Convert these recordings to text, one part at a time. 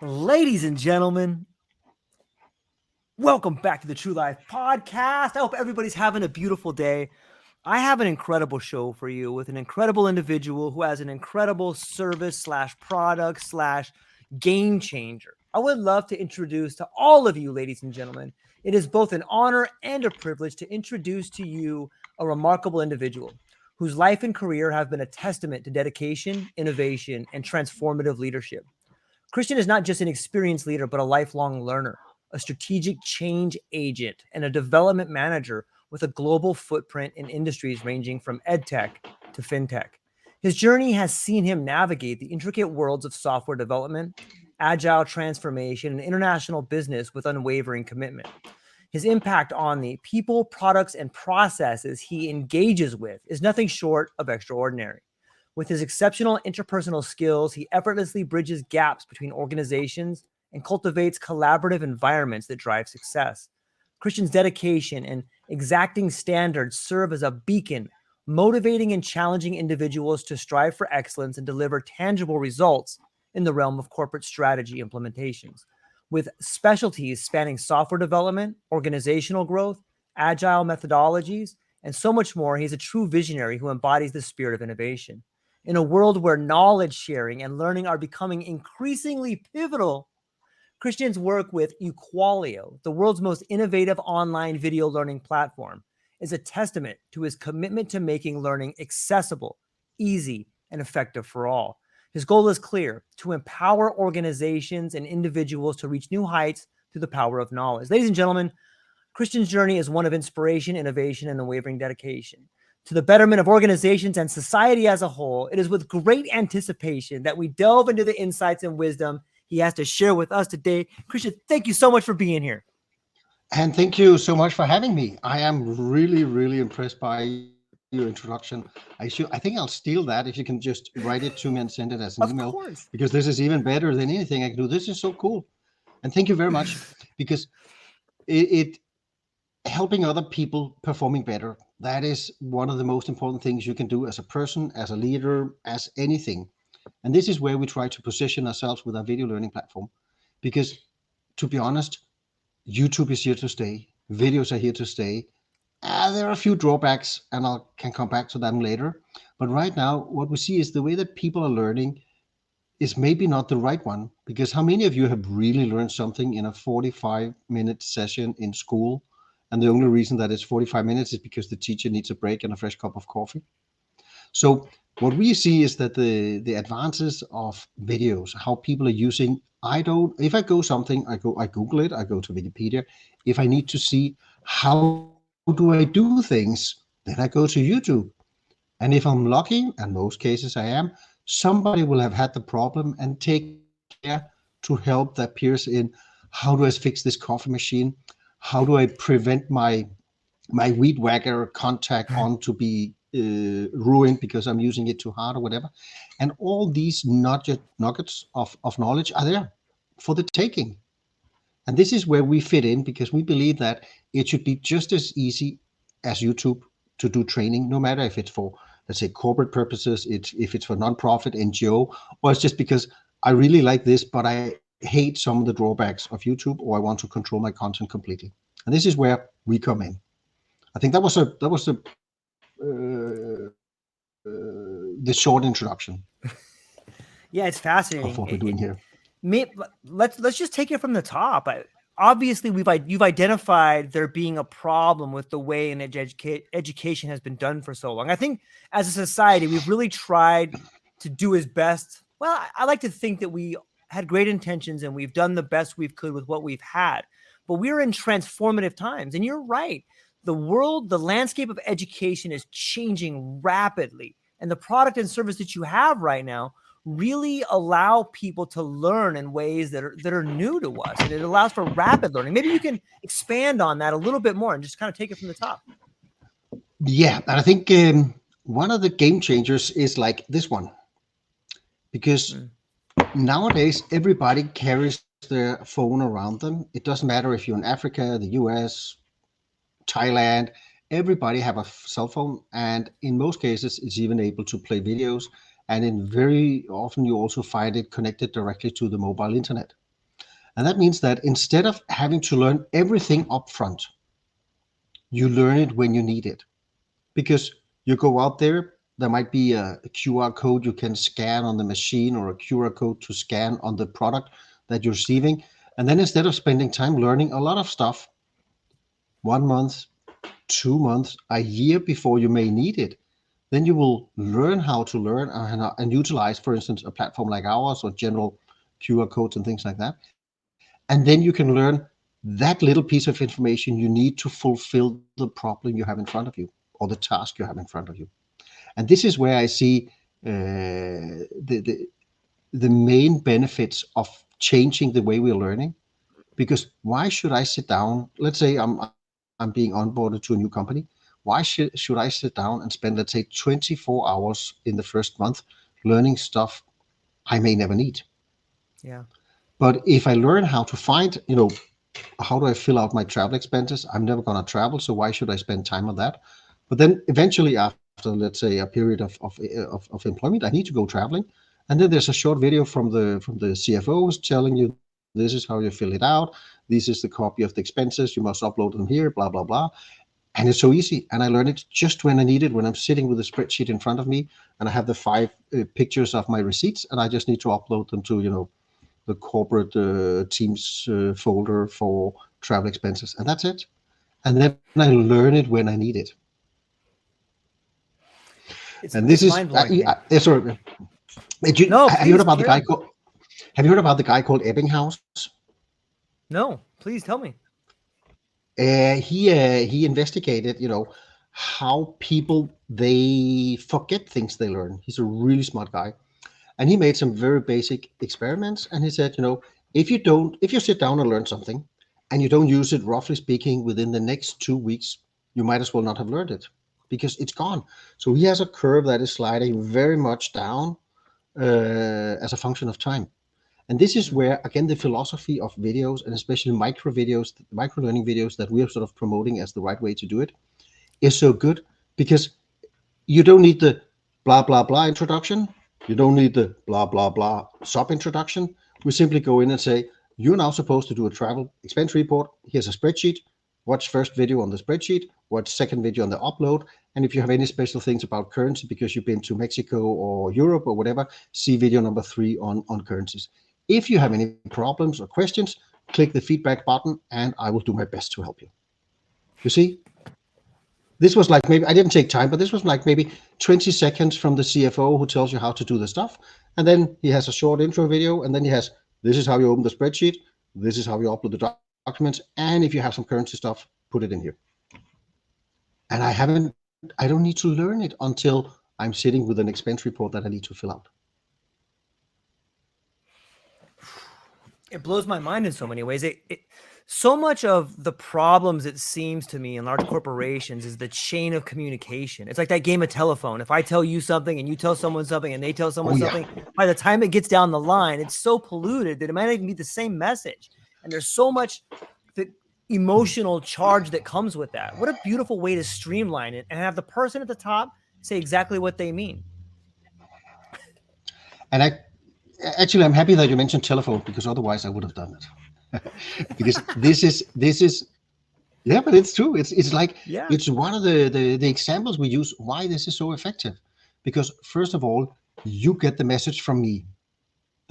Ladies and gentlemen, welcome back to the True Life Podcast. I hope everybody's having a beautiful day. I have an incredible show for you with an incredible individual who has an incredible service slash product slash game changer. I would love to introduce to all of you, ladies and gentlemen. It is both an honor and a privilege to introduce to you a remarkable individual whose life and career have been a testament to dedication, innovation, and transformative leadership. Christian is not just an experienced leader, but a lifelong learner, a strategic change agent, and a development manager with a global footprint in industries ranging from EdTech to FinTech. His journey has seen him navigate the intricate worlds of software development, agile transformation, and international business with unwavering commitment. His impact on the people, products, and processes he engages with is nothing short of extraordinary. With his exceptional interpersonal skills, he effortlessly bridges gaps between organizations and cultivates collaborative environments that drive success. Christian's dedication and exacting standards serve as a beacon, motivating and challenging individuals to strive for excellence and deliver tangible results in the realm of corporate strategy implementations. With specialties spanning software development, organizational growth, agile methodologies, and so much more, he's a true visionary who embodies the spirit of innovation. In a world where knowledge sharing and learning are becoming increasingly pivotal, Christian's work with Equalio, the world's most innovative online video learning platform, is a testament to his commitment to making learning accessible, easy, and effective for all. His goal is clear: to empower organizations and individuals to reach new heights through the power of knowledge. Ladies and gentlemen, Christian's journey is one of inspiration, innovation, and unwavering dedication to the betterment of organizations and society as a whole. It is with great anticipation that we delve into the insights and wisdom he has to share with us today. Christian, thank you so much for being here. And thank you so much for having me. I am really, really impressed by your introduction. I think I'll steal that if you can just write it to me and send it as an email, because this is even better than anything I can do. This is so cool. And thank you very much, because it helping other people performing better, that is one of the most important things you can do as a person, as a leader, as anything. And this is where we try to position ourselves with our video learning platform, because to be honest, YouTube is here to stay. Videos are here to stay. There are a few drawbacks, and I can come back to them later. But right now, what we see is the way that people are learning is maybe not the right one, because how many of you have really learned something in a 45-minute session in school? And the only reason that it's 45 minutes is because the teacher needs a break and a fresh cup of coffee. So what we see is that the advances of videos, how people are using, if I go something, I Google it, I go to Wikipedia. If I need to see how do I do things, then I go to YouTube. And if I'm lucky, and most cases I am, somebody will have had the problem and take care to help their peers in how do I fix this coffee machine? How do I prevent my weed whacker contact on to be ruined because I'm using it too hard or whatever? And all these nuggets of knowledge are there for the taking. And this is where we fit in, because we believe that it should be just as easy as YouTube to do training, no matter if it's for, let's say, corporate purposes, if it's for nonprofit, NGO, or it's just because I really like this, but I hate some of the drawbacks of YouTube, or I want to control my content completely. And this is where we come in. I think that was the short introduction. Yeah, it's fascinating of what we're doing here. Let's just take it from the top. Obviously, you've identified there being a problem with the way in education has been done for so long. I think as a society, we've really tried to do as best. Well, I like to think that we had great intentions and we've done the best we could with what we've had. But we're in transformative times. And you're right. The landscape of education is changing rapidly. And the product and service that you have right now really allow people to learn in ways that are new to us. And it allows for rapid learning. Maybe you can expand on that a little bit more and just kind of take it from the top. Yeah, and I think one of the game changers is like this one. Because nowadays, everybody carries their phone around them. It doesn't matter if you're in Africa, the US, Thailand, everybody have a cell phone. And in most cases, it's even able to play videos. And very often you also find it connected directly to the mobile internet. And that means that instead of having to learn everything up front, you learn it when you need it. Because you go out there, there might be a QR code you can scan on the machine, or a QR code to scan on the product that you're receiving. And then instead of spending time learning a lot of stuff, 1 month, 2 months, a year before you may need it, then you will learn how to learn and utilize, for instance, a platform like ours, or general QR codes and things like that. And then you can learn that little piece of information you need to fulfill the problem you have in front of you, or the task you have in front of you. And this is where I see the main benefits of changing the way we're learning. Because why should I sit down? Let's say I'm being onboarded to a new company. Why should I sit down and spend, let's say, 24 hours in the first month learning stuff I may never need? Yeah. But if I learn how to find, how do I fill out my travel expenses? I'm never going to travel, so why should I spend time on that? But then eventually, after, let's say, a period of employment, I need to go traveling. And then there's a short video from the CFO who's telling you, this is how you fill it out. This is the copy of the expenses. You must upload them here, blah, blah, blah. And it's so easy. And I learn it just when I need it, when I'm sitting with a spreadsheet in front of me and I have the 5 pictures of my receipts, and I just need to upload them to, the corporate Teams folder for travel expenses. And that's it. And then I learn it when I need it. And this is, sorry. Have you heard about the guy called, Ebbinghaus? No, please tell me. He investigated, how people, they forget things they learn. He's a really smart guy. And he made some very basic experiments. And he said, if you sit down and learn something and you don't use it, roughly speaking, within the next 2 weeks, you might as well not have learned it, because it's gone. So he has a curve that is sliding very much down as a function of time. And this is where, again, the philosophy of videos, and especially micro learning videos that we are sort of promoting as the right way to do it, is so good, because you don't need the blah, blah, blah introduction. You don't need the blah, blah, blah sub introduction. We simply go in and say, you're now supposed to do a travel expense report. Here's a spreadsheet. Watch first video on the spreadsheet. Watch second video on the upload. And if you have any special things about currency because you've been to Mexico or Europe or whatever, see video number 3 on currencies. If you have any problems or questions, click the feedback button and I will do my best to help you. You see? This was like, maybe, I didn't take time, but this was like maybe 20 seconds from the CFO who tells you how to do the stuff. And then he has a short intro video, and then he has, this is how you open the spreadsheet. This is how you upload the documents. And if you have some currency stuff, put it in here. And I don't need to learn it until I'm sitting with an expense report that I need to fill out. It blows my mind in so many ways. So much of the problems, it seems to me, in large corporations is the chain of communication. It's like that game of telephone. If I tell you something and you tell someone something and they tell someone something, by the time it gets down the line, it's so polluted that it might not even be the same message. And there's so much the emotional charge that comes with that. What a beautiful way to streamline it and have the person at the top say exactly what they mean. And actually, I'm happy that you mentioned telephone, because otherwise I would have done it. Because this is yeah, but it's true. It's like, it's one of the examples we use why this is so effective. Because first of all, you get the message from me.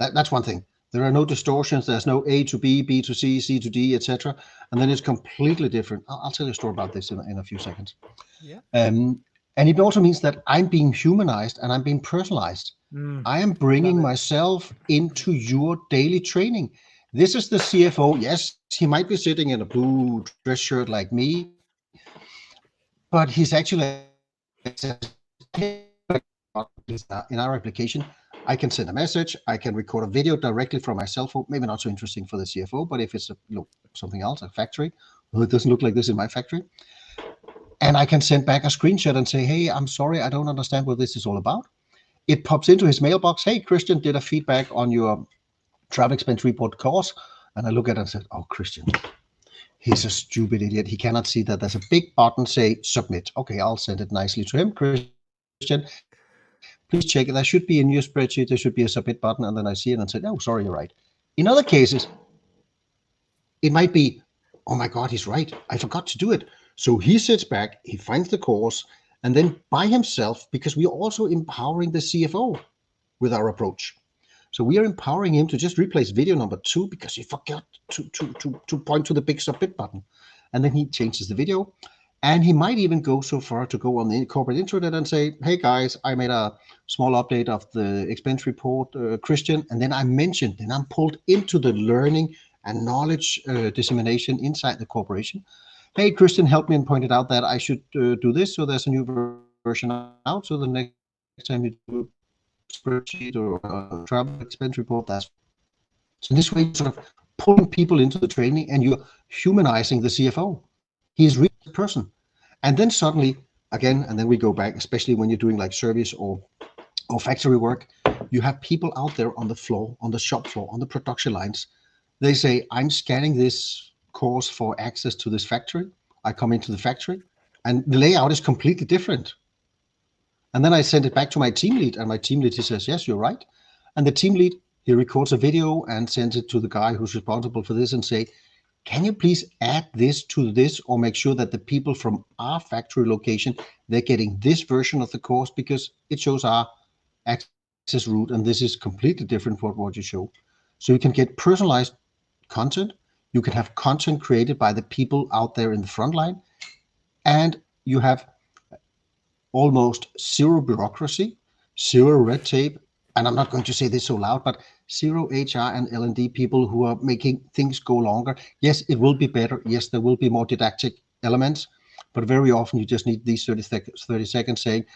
That's one thing. There are no distortions. There's no A to B, B to C, C to D, etc. And then it's completely different. I'll tell you a story about this in a few seconds. Yeah. And it also means that I'm being humanized and I'm being personalized. I am bringing myself into your daily training. This is the CFO. Yes, he might be sitting in a blue dress shirt like me, but he's actually, in our application, I can send a message. I can record a video directly from my cell phone. Maybe not so interesting for the CFO, but if it's something else, a factory, well, it doesn't look like this in my factory. And I can send back a screenshot and say, hey, I'm sorry, I don't understand what this is all about. It pops into his mailbox. Hey, Christian did a feedback on your travel expense report course. And I look at it and said, oh, Christian, he's a stupid idiot. He cannot see that there's a big button say submit. Okay, I'll send it nicely to him. Christian, please check it. There should be in your spreadsheet, there should be a submit button. And then I see it and said, oh, sorry, you're right. In other cases, it might be, oh my God, he's right. I forgot to do it. So he sits back, he finds the course, and then by himself, because we are also empowering the CFO with our approach. So we are empowering him to just replace video number 2 because he forgot to point to the big submit button. And then he changes the video. And he might even go so far to go on the corporate intranet and say, hey guys, I made a small update of the expense report, Christian. And then I'm pulled into the learning and knowledge dissemination inside the corporation. Hey, Christian helped me and pointed out that I should do this. So there's a new version out. So the next time you do a spreadsheet or a travel expense report, that's so this way you're sort of pulling people into the training and you're humanizing the CFO. He's really a person. And then suddenly, again, and then we go back, especially when you're doing like service or factory work, you have people out there on the floor, on the shop floor, on the production lines. They say, I'm scanning this course for access to this factory. I come into the factory and the layout is completely different. And then I send it back to my team lead, and my team lead, he says, yes, you're right. And the team lead, he records a video and sends it to the guy who's responsible for this and say, can you please add this to this, or make sure that the people from our factory location, they're getting this version of the course because it shows our access route, and this is completely different from what you show. So you can get personalized content. You can have content created by the people out there in the front line, and you have almost zero bureaucracy, zero red tape, and I'm not going to say this so loud, but zero HR and L&D people who are making things go longer. Yes, it will be better. Yes, there will be more didactic elements, but very often you just need these 30 seconds saying,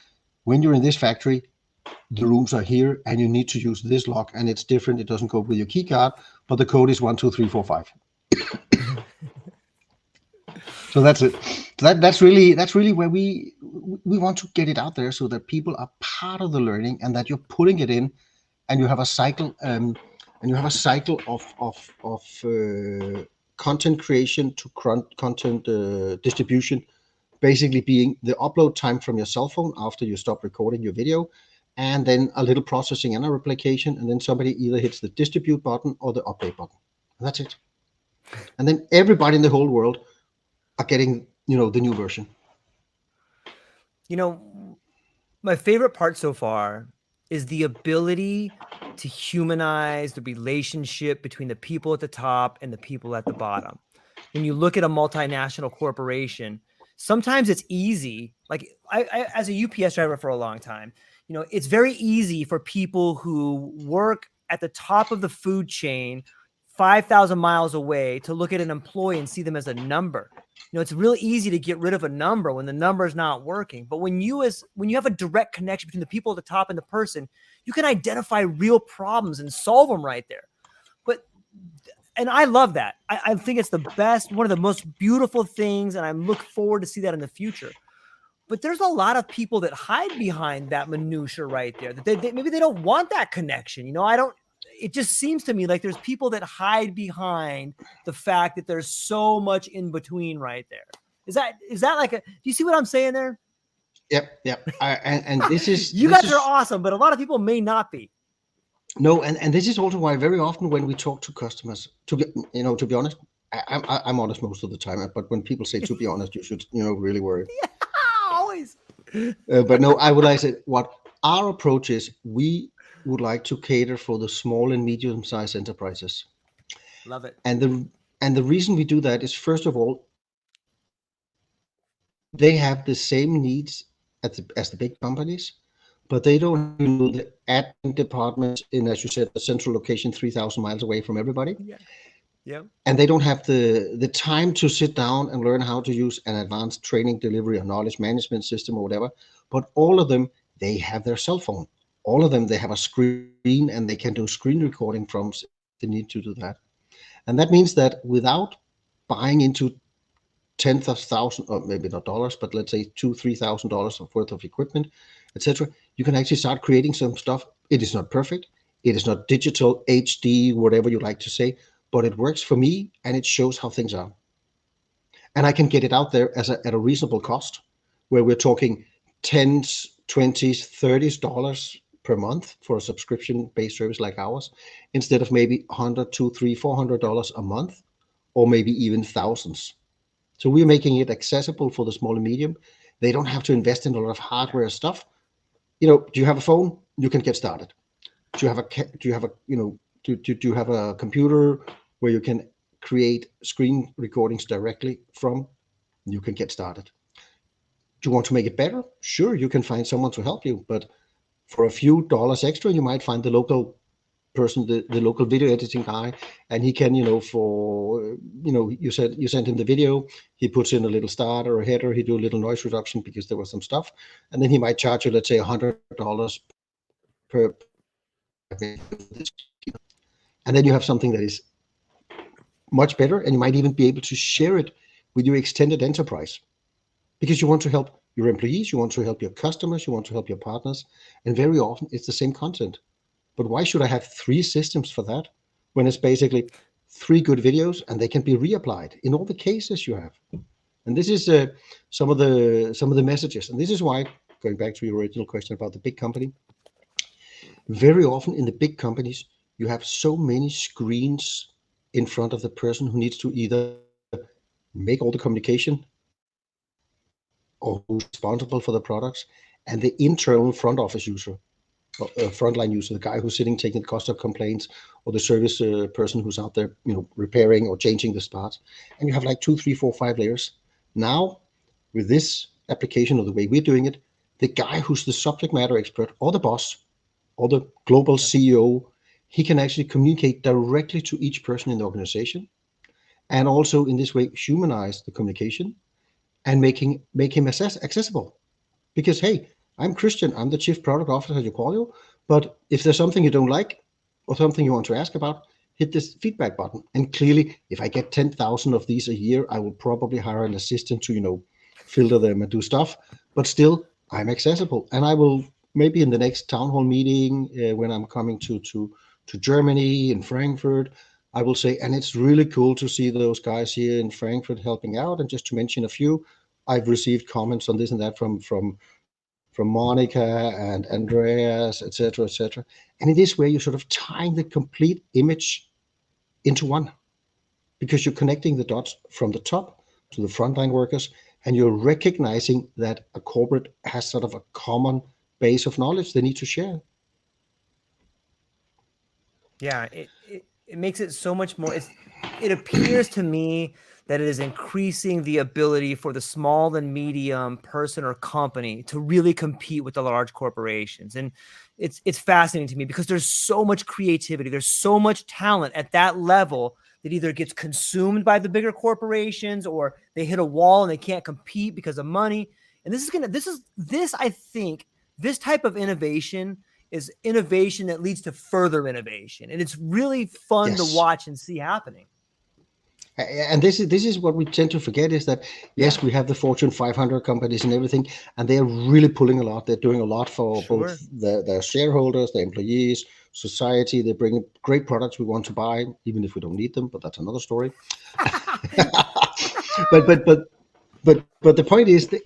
when you're in this factory, the rooms are here and you need to use this lock, and it's different. It doesn't go with your key card, but the code is 1, 2, 3, 4, 5. So that's it. That's really where we want to get it out there, so that people are part of the learning and that you're putting it in, and you have a cycle of content creation to content distribution, basically being the upload time from your cell phone after you stop recording your video, and then a little processing and a replication, and then somebody either hits the distribute button or the update button. And that's it. And then everybody in the whole world are getting, the new version. My favorite part so far is the ability to humanize the relationship between the people at the top and the people at the bottom. When you look at a multinational corporation, sometimes it's easy. Like I as a UPS driver for a long time, it's very easy for people who work at the top of the food chain 5,000 miles away to look at an employee and see them as a number. It's really easy to get rid of a number when the number is not working. But when you have a direct connection between the people at the top and the person, you can identify real problems and solve them right there. And I love that. I think it's the best, one of the most beautiful things, and I look forward to see that in the future. But there's a lot of people that hide behind that minutia right there. That maybe they don't want that connection. It just seems to me like there's people that hide behind the fact that there's so much in between right there. Is that like do you see what I'm saying there? Yep. And this is you guys are awesome, but a lot of people may not be. No, and this is also why very often when we talk to customers, to be honest, I'm honest most of the time, but when people say to be honest, you should really worry. Yeah, always. But no, I would like to say what our approach is. We would like to cater for the small and medium-sized enterprises. Love it. And the reason we do that is, first of all, they have the same needs as the big companies, but they don't have the admin departments in, as you said, a central location 3,000 miles away from everybody. Yeah. And they don't have the time to sit down and learn how to use an advanced training, delivery, or knowledge management system or whatever. But all of them, they have their cell phone. All of them, they have a screen and they can do screen recording from if they need to do that. And that means that without buying into tens of thousands, or maybe not dollars, but let's say $2,000-$3,000 worth of equipment, etc., you can actually start creating some stuff. It is not perfect. It is not digital, HD, whatever you like to say, but it works for me and it shows how things are. And I can get it out there at a reasonable cost, where we're talking $10s, $20s, $30s per month for a subscription-based service like ours, instead of maybe $100, $200, $300, $400 a month or maybe even thousands. So we're making it accessible for the small and medium. They don't have to invest in a lot of hardware stuff. Do you have a phone? You can get started. Do you have a computer where you can create screen recordings directly from? You can get started. Do you want to make it better? Sure, you can find someone to help you, but for a few dollars extra, you might find the local person, the local video editing guy, and he can, you send him the video, he puts in a little starter or header, he do a little noise reduction because there was some stuff, and then he might charge you, let's say, $100 per, and then you have something that is much better, and you might even be able to share it with your extended enterprise, because you want to help your employees, you want to help your customers, you want to help your partners, and very often it's the same content. But why should I have 3 systems for that when it's basically 3 good videos and they can be reapplied in all the cases you have? And this is some of the messages. And this is why, going back to your original question about the big company, very often in the big companies, you have so many screens in front of the person who needs to either make all the communication or who's responsible for the products, and the internal front office user, frontline user, the guy who's sitting taking the cost of complaints, or the service person who's out there, repairing or changing the parts. And you have like 2, 3, 4, 5 layers. Now, with this application or the way we're doing it, the guy who's the subject matter expert or the boss or the global CEO, he can actually communicate directly to each person in the organization, and also in this way humanize the communication and make him accessible. Because, hey, I'm Christian, I'm the chief product officer, you call you, but if there's something you don't like or something you want to ask about, hit this feedback button. And clearly, if I get 10,000 of these a year, I will probably hire an assistant to, filter them and do stuff, but still, I'm accessible. And I will, maybe in the next town hall meeting, when I'm coming to Germany, in Frankfurt, I will say, and it's really cool to see those guys here in Frankfurt helping out. And just to mention a few, I've received comments on this and that from Monica and Andreas, etc., etc. And in this way, you're sort of tying the complete image into one, because you're connecting the dots from the top to the frontline workers, and you're recognizing that a corporate has sort of a common base of knowledge they need to share. Yeah, it makes it so much more. It appears to me that it is increasing the ability for the small and medium person or company to really compete with the large corporations. And it's fascinating to me because there's so much creativity, there's so much talent at that level that either gets consumed by the bigger corporations or they hit a wall and they can't compete because of money. And I think this type of innovation is innovation that leads to further innovation. And it's really fun to watch and see happening. And this is what we tend to forget, is that, yes, we have the Fortune 500 companies and everything, and they're really pulling a lot. They're doing a lot for both their shareholders, their employees, society. They bring great products we want to buy, even if we don't need them, but that's another story. but the point is that,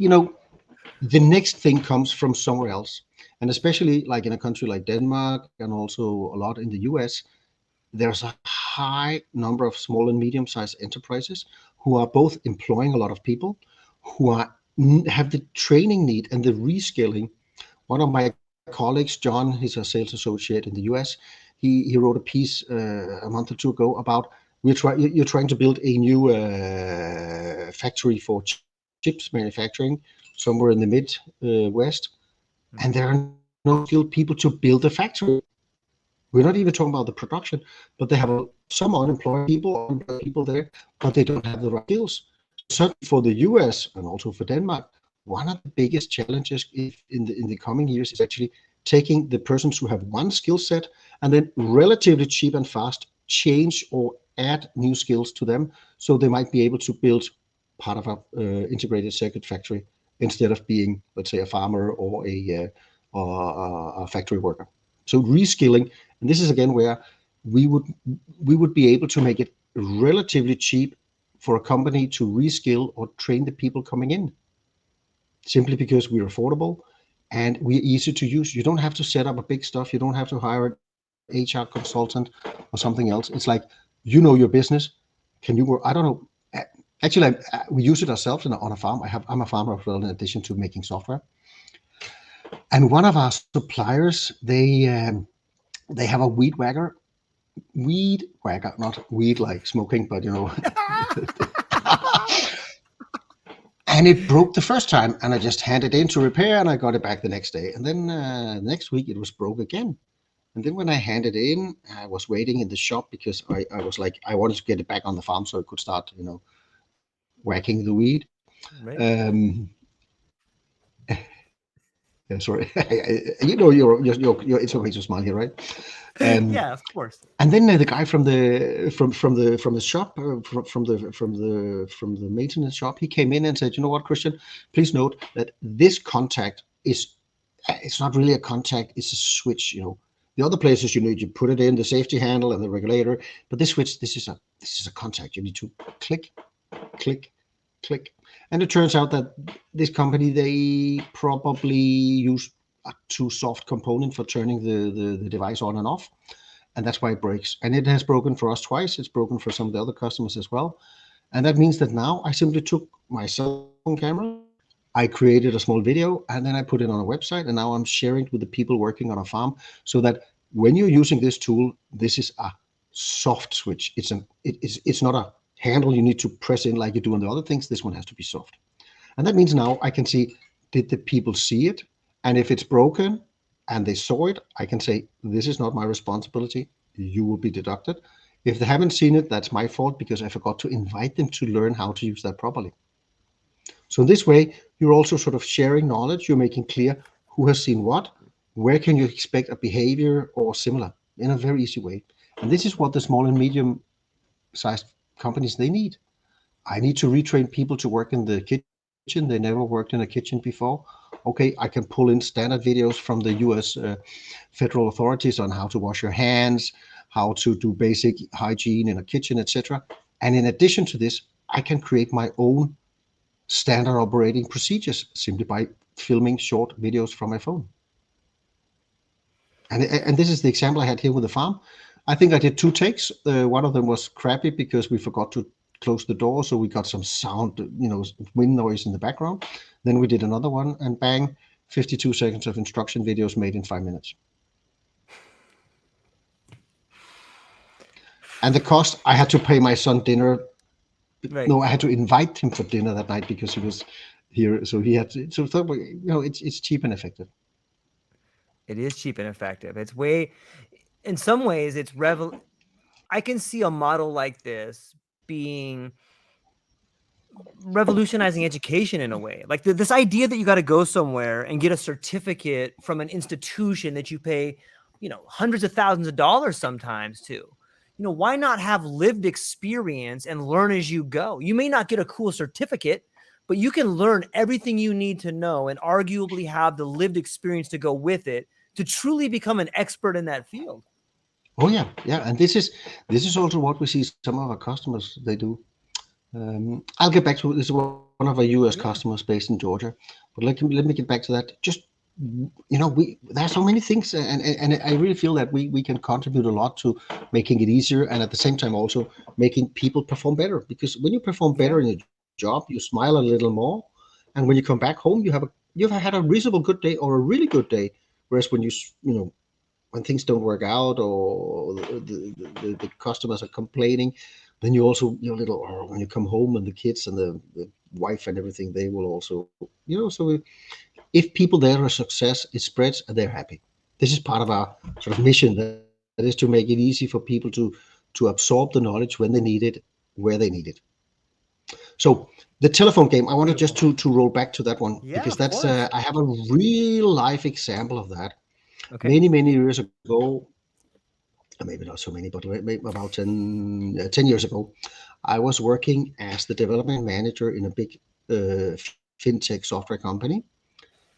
the next thing comes from somewhere else. And especially like in a country like Denmark, and also a lot in the US, there's a high number of small and medium-sized enterprises who are both employing a lot of people, who have the training need and the reskilling. One of my colleagues, John, he's a sales associate in the US, he wrote a piece a month or two ago about you're trying to build a new factory for chips manufacturing somewhere in the Midwest. And there are no skilled people to build a factory. We're not even talking about the production, but they have some unemployed people there, but they don't have the right skills. Certainly for the US and also for Denmark, one of the biggest challenges in the coming years is actually taking the persons who have one skill set and then relatively cheap and fast change or add new skills to them, so they might be able to build part of a integrated circuit factory instead of being, let's say, a farmer or a factory worker. So reskilling, and this is again where we would be able to make it relatively cheap for a company to reskill or train the people coming in, simply because we're affordable and we're easy to use. You don't have to set up a big stuff. You don't have to hire an HR consultant or something else. It's like, your business, can you work? I don't know. Actually, we use it ourselves on a farm. I'm a farmer as well, in addition to making software. And one of our suppliers, they have a weed whacker, not weed like smoking, but and it broke the first time, and I just handed it in to repair, and I got it back the next day. And then next week it was broke again. And then when I handed it in, I was waiting in the shop because I was like, I wanted to get it back on the farm so I could start, whacking the weed. Right. Yeah, sorry. It's okay to smile here, right? Yeah, of course. And then the guy from the shop, from the maintenance shop, he came in and said, "You know what, Christian? Please note that this contact it's not really a contact; it's a switch. The other places you put it in the safety handle and the regulator, but this switch, this is a contact. You need to click, click, click." And it turns out that this company, they probably use a too soft component for turning the device on and off. And that's why it breaks. And it has broken for us twice. It's broken for some of the other customers as well. And that means that now I simply took my cell phone camera, I created a small video, and then I put it on a website. And now I'm sharing it with the people working on a farm so that when you're using this tool, this is a soft switch. It's not a handle you need to press in like you do on the other things. This one has to be soft. And that means now I can see, did the people see it? And if it's broken and they saw it, I can say, this is not my responsibility. You will be deducted. If they haven't seen it, that's my fault because I forgot to invite them to learn how to use that properly. So in this way, you're also sort of sharing knowledge. You're making clear who has seen what, where can you expect a behavior or similar in a very easy way. And this is what the small and medium sized companies, they need. I need to retrain people to work in the kitchen. They never worked in a kitchen before. Okay, I can pull in standard videos from the US federal authorities on how to wash your hands, how to do basic hygiene in a kitchen, etc. And in addition to this, I can create my own standard operating procedures simply by filming short videos from my phone. And this is the example I had here with the farm. I think I did 2 takes. One of them was crappy because we forgot to close the door, so we got some sound, wind noise in the background. Then we did another one, and bang, 52 seconds of instruction videos made in 5 minutes. And the cost, I had to pay my son dinner. Right. No, I had to invite him for dinner that night because he was here. So he had to, it's cheap and effective. It is cheap and effective. It's in some ways, I can see a model like this being revolutionizing education in a way. Like this idea that you got to go somewhere and get a certificate from an institution that you pay, hundreds of thousands of dollars sometimes to. Why not have lived experience and learn as you go? You may not get a cool certificate, but you can learn everything you need to know and arguably have the lived experience to go with it to truly become an expert in that field. Oh yeah, and this is also what we see some of our customers, they do. I'll get back to this. Is one of our US customers based in Georgia, but let me get back to that. Just there are so many things, and I really feel that we can contribute a lot to making it easier, and at the same time also making people perform better. Because when you perform better in your job, you smile a little more, and when you come back home, you've had a reasonable good day or a really good day. Whereas when when things don't work out or the customers are complaining, then you also when you come home and the kids and the wife and everything, they will also so if people there are a success, it spreads and they're happy. This is part of our sort of mission, that is to make it easy for people to absorb the knowledge when they need it, where they need it. So the telephone game, I wanted just to roll back to that one, because that's I have a real life example of that. Okay. Many years ago, maybe not so many, but maybe about 10 years ago, I was working as the development manager in a big FinTech software company.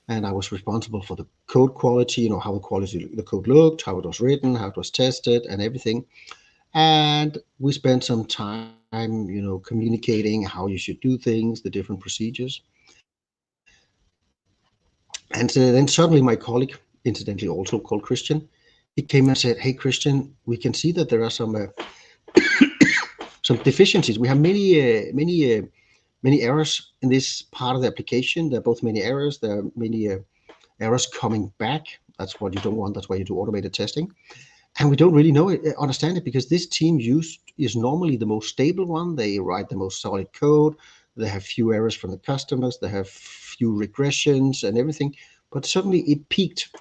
And I was responsible for the code quality, how the code looked, how it was written, how it was tested and everything. And we spent some time, communicating how you should do things, the different procedures. And then suddenly my colleague, incidentally also called Christian, he came and said, "Hey, Christian, we can see that there are some some deficiencies. We have many errors in this part of the application. There are both many errors. There are many errors coming back. That's what you don't want. That's why you do automated testing. And we don't really understand it, because this team is normally the most stable one. They write the most solid code. They have few errors from the customers. They have few regressions and everything. But suddenly it peaked.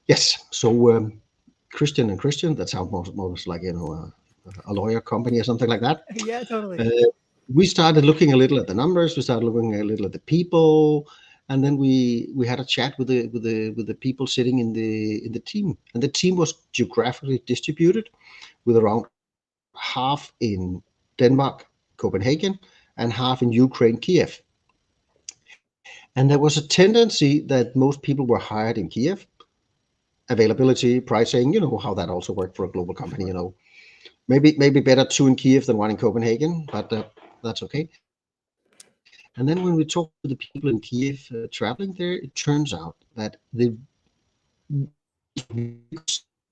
Yes. So Christian, that sounds more like, a lawyer company or something like that. Yeah, totally. We started looking a little at the numbers. We started looking a little at the people, and then we had a chat with the people sitting in the team. And the team was geographically distributed, with around half in Denmark, Copenhagen, and half in Ukraine, Kiev. And there was a tendency that most people were hired in Kiev. Availability, pricing, how that also worked for a global company. Maybe better 2 in Kiev than 1 in Copenhagen, but that's okay. And then when we talk to the people in Kiev traveling there, it turns out that the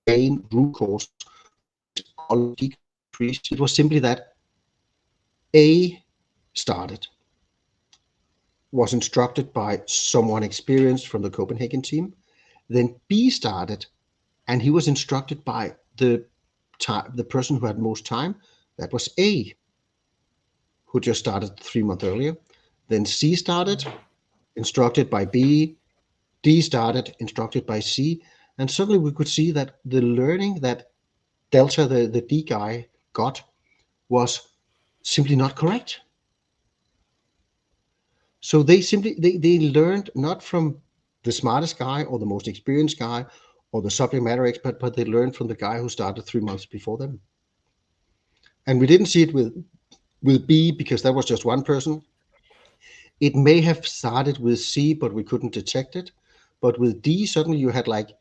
main root cause decreased. It was simply that A was instructed by someone experienced from the Copenhagen team. Then B started, and he was instructed by the person who had most time. That was A, who just started 3 months earlier. Then C started, instructed by B. D started, instructed by C. And suddenly we could see that the learning that Delta, the D guy, got was simply not correct. So they learned not from the smartest guy or the most experienced guy or the subject matter expert, but they learned from the guy who started 3 months before them. And we didn't see it with B, because that was just one person. It may have started with C, but we couldn't detect it. But with D, suddenly you had like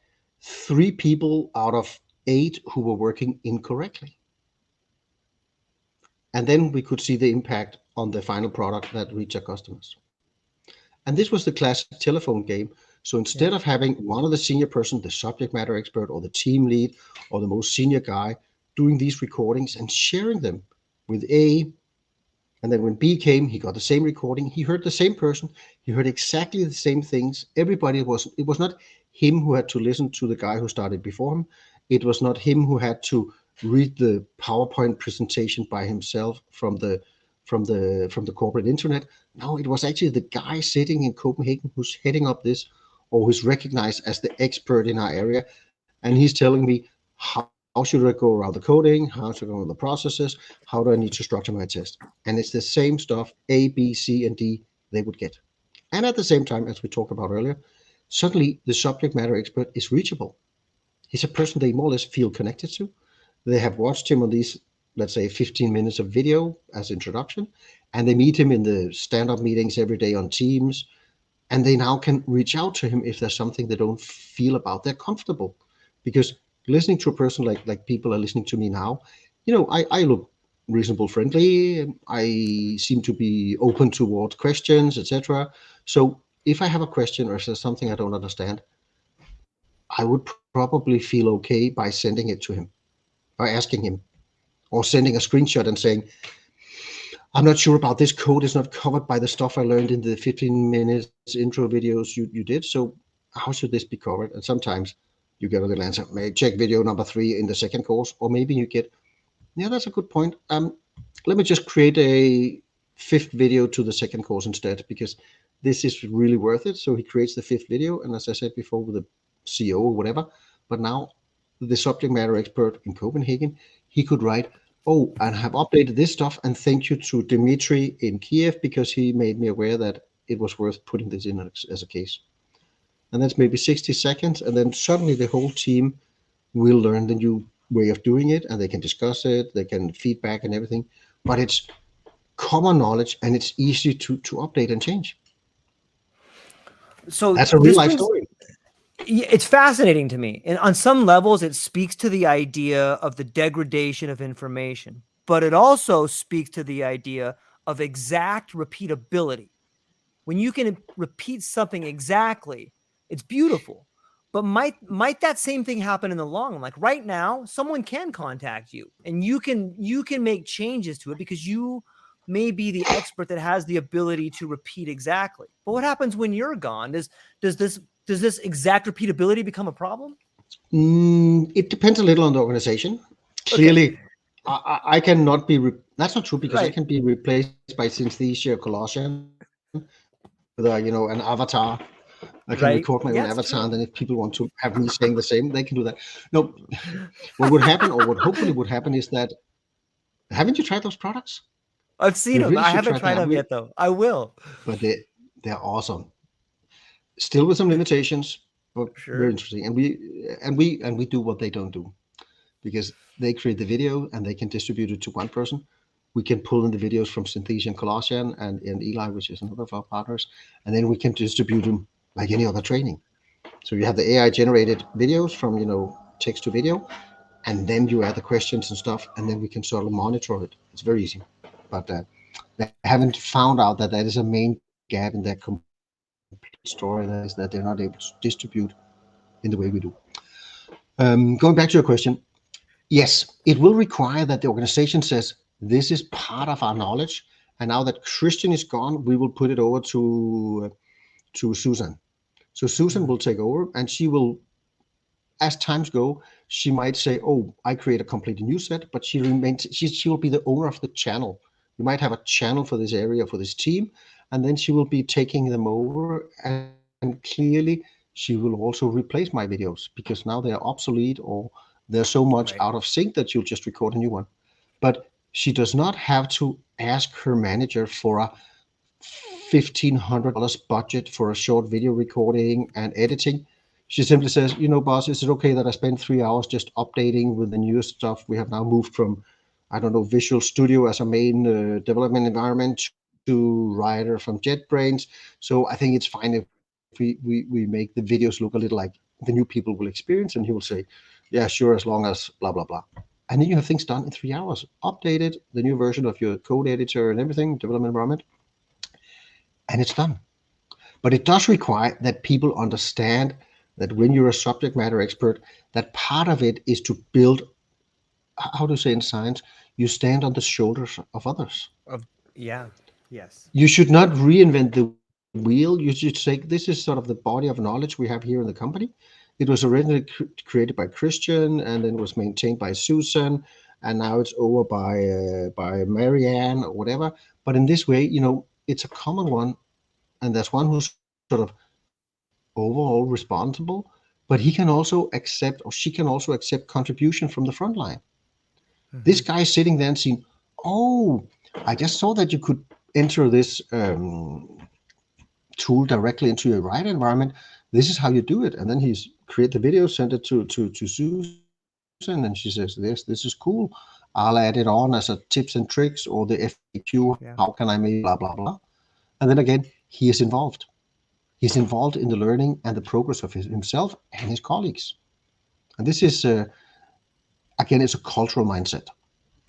3 people out of 8 who were working incorrectly. And then we could see the impact on the final product that reached our customers. And this was the classic telephone game. So instead of having one of the senior person, the subject matter expert or the team lead or the most senior guy, doing these recordings and sharing them with A, and then when B came, he got the same recording. He heard the same person. He heard exactly the same things. It was not him who had to listen to the guy who started before him. It was not him who had to read the PowerPoint presentation by himself from the corporate internet. No, it was actually the guy sitting in Copenhagen who's heading up this, or who's recognized as the expert in our area. And he's telling me, how should I go around the coding? How should I go around the processes? How do I need to structure my test? And it's the same stuff A, B, C, and D they would get. And at the same time, as we talked about earlier, suddenly the subject matter expert is reachable. He's a person they more or less feel connected to. They have watched him on these, let's say, 15 minutes of video as introduction, and they meet him in the stand-up meetings every day on Teams, and they now can reach out to him if there's something they don't feel about. They're comfortable, because listening to a person like people are listening to me now, I look reasonable, friendly. I seem to be open towards questions, etc. So if I have a question or if there's something I don't understand, I would probably feel okay by sending it to him, or asking him, or sending a screenshot and saying, I'm not sure about this code. It's not covered by the stuff I learned in the 15 minutes intro videos you did. So how should this be covered? And sometimes you get a little answer, maybe check video number 3 in the second course, or maybe you get, yeah, that's a good point. Let me just create a 5th video to the second course instead, because this is really worth it. So he creates the 5th video, and as I said before, with the CEO or whatever, but now the subject matter expert in Copenhagen, he could write, oh, and have updated this stuff, and thank you to Dimitri in Kiev, because he made me aware that it was worth putting this in as a case. And that's maybe 60 seconds, and then suddenly the whole team will learn the new way of doing it, and they can discuss it, they can feedback and everything, but it's common knowledge, and it's easy to update and change. So that's a real life story. It's fascinating to me. And on some levels, it speaks to the idea of the degradation of information, but it also speaks to the idea of exact repeatability. When you can repeat something exactly, it's beautiful. But might that same thing happen in the long run? Like right now, someone can contact you and you can make changes to it because you may be the expert that has the ability to repeat exactly. But what happens when you're gone? Does this exact repeatability become a problem? It depends a little on the organization. Clearly, I cannot be. That's not true because I can be replaced by Synthesia Colossian with an avatar. I can record my own avatar, and then if people want to have me saying the same, they can do that. No, what would happen, or what hopefully would happen, is that haven't you tried those products? I've seen them. I haven't tried them yet, though. I will. But they're awesome. Still with some limitations, but very interesting. And we do what they don't do, because they create the video and they can distribute it to one person. We can pull in the videos from Synthesia and Colossian and Eli, which is another of our partners, and then we can distribute them like any other training. So you have the AI generated videos from text to video, and then you add the questions and stuff, and then we can sort of monitor it. It's very easy, but they haven't found out that is a main gap in their complete story, that is that they're not able to distribute in the way we do. Going back to your question, yes, it will require that the organization says this is part of our knowledge, and now that Christian is gone, we will put it over to Susan. So Susan will take over, and she will, as times go, she might say, "Oh, I create a completely new set," but she will be the owner of the channel. You might have a channel for this area, for this team, and then she will be taking them over, and clearly she will also replace my videos because now they're obsolete or they're so much out of sync that you'll just record a new one. But she does not have to ask her manager for a $1,500 budget for a short video recording and editing. She simply says, boss, is it okay that I spend 3 hours just updating with the newest stuff? We have now moved from, Visual Studio as a main development environment to Rider from JetBrains. So I think it's fine if we make the videos look a little like the new people will experience. And he will say, yeah, sure, as long as blah, blah, blah. And then you have things done in 3 hours, updated, the new version of your code editor and everything, development environment, and it's done. But it does require that people understand that when you're a subject matter expert, that part of it is to build, how to say in science, you stand on the shoulders of others. Yes. You should not reinvent the wheel. You should say, this is sort of the body of knowledge we have here in the company. It was originally created by Christian, and then was maintained by Susan, and now it's over by Marianne or whatever. But in this way, it's a common one, and there's one who's sort of overall responsible, but he can also accept, or she can also accept, contribution from the front line. Mm-hmm. This guy is sitting there and saying, "Oh, I just saw that you could enter this tool directly into your Rider environment. This is how you do it." And then he's create the video, send it to Susan, and she says, this is cool. I'll add it on as a tips and tricks, or the FAQ. Yeah. How can I make blah, blah, blah. And then again, he is involved. He's involved in the learning and the progress of himself and his colleagues. And this is, again, it's a cultural mindset.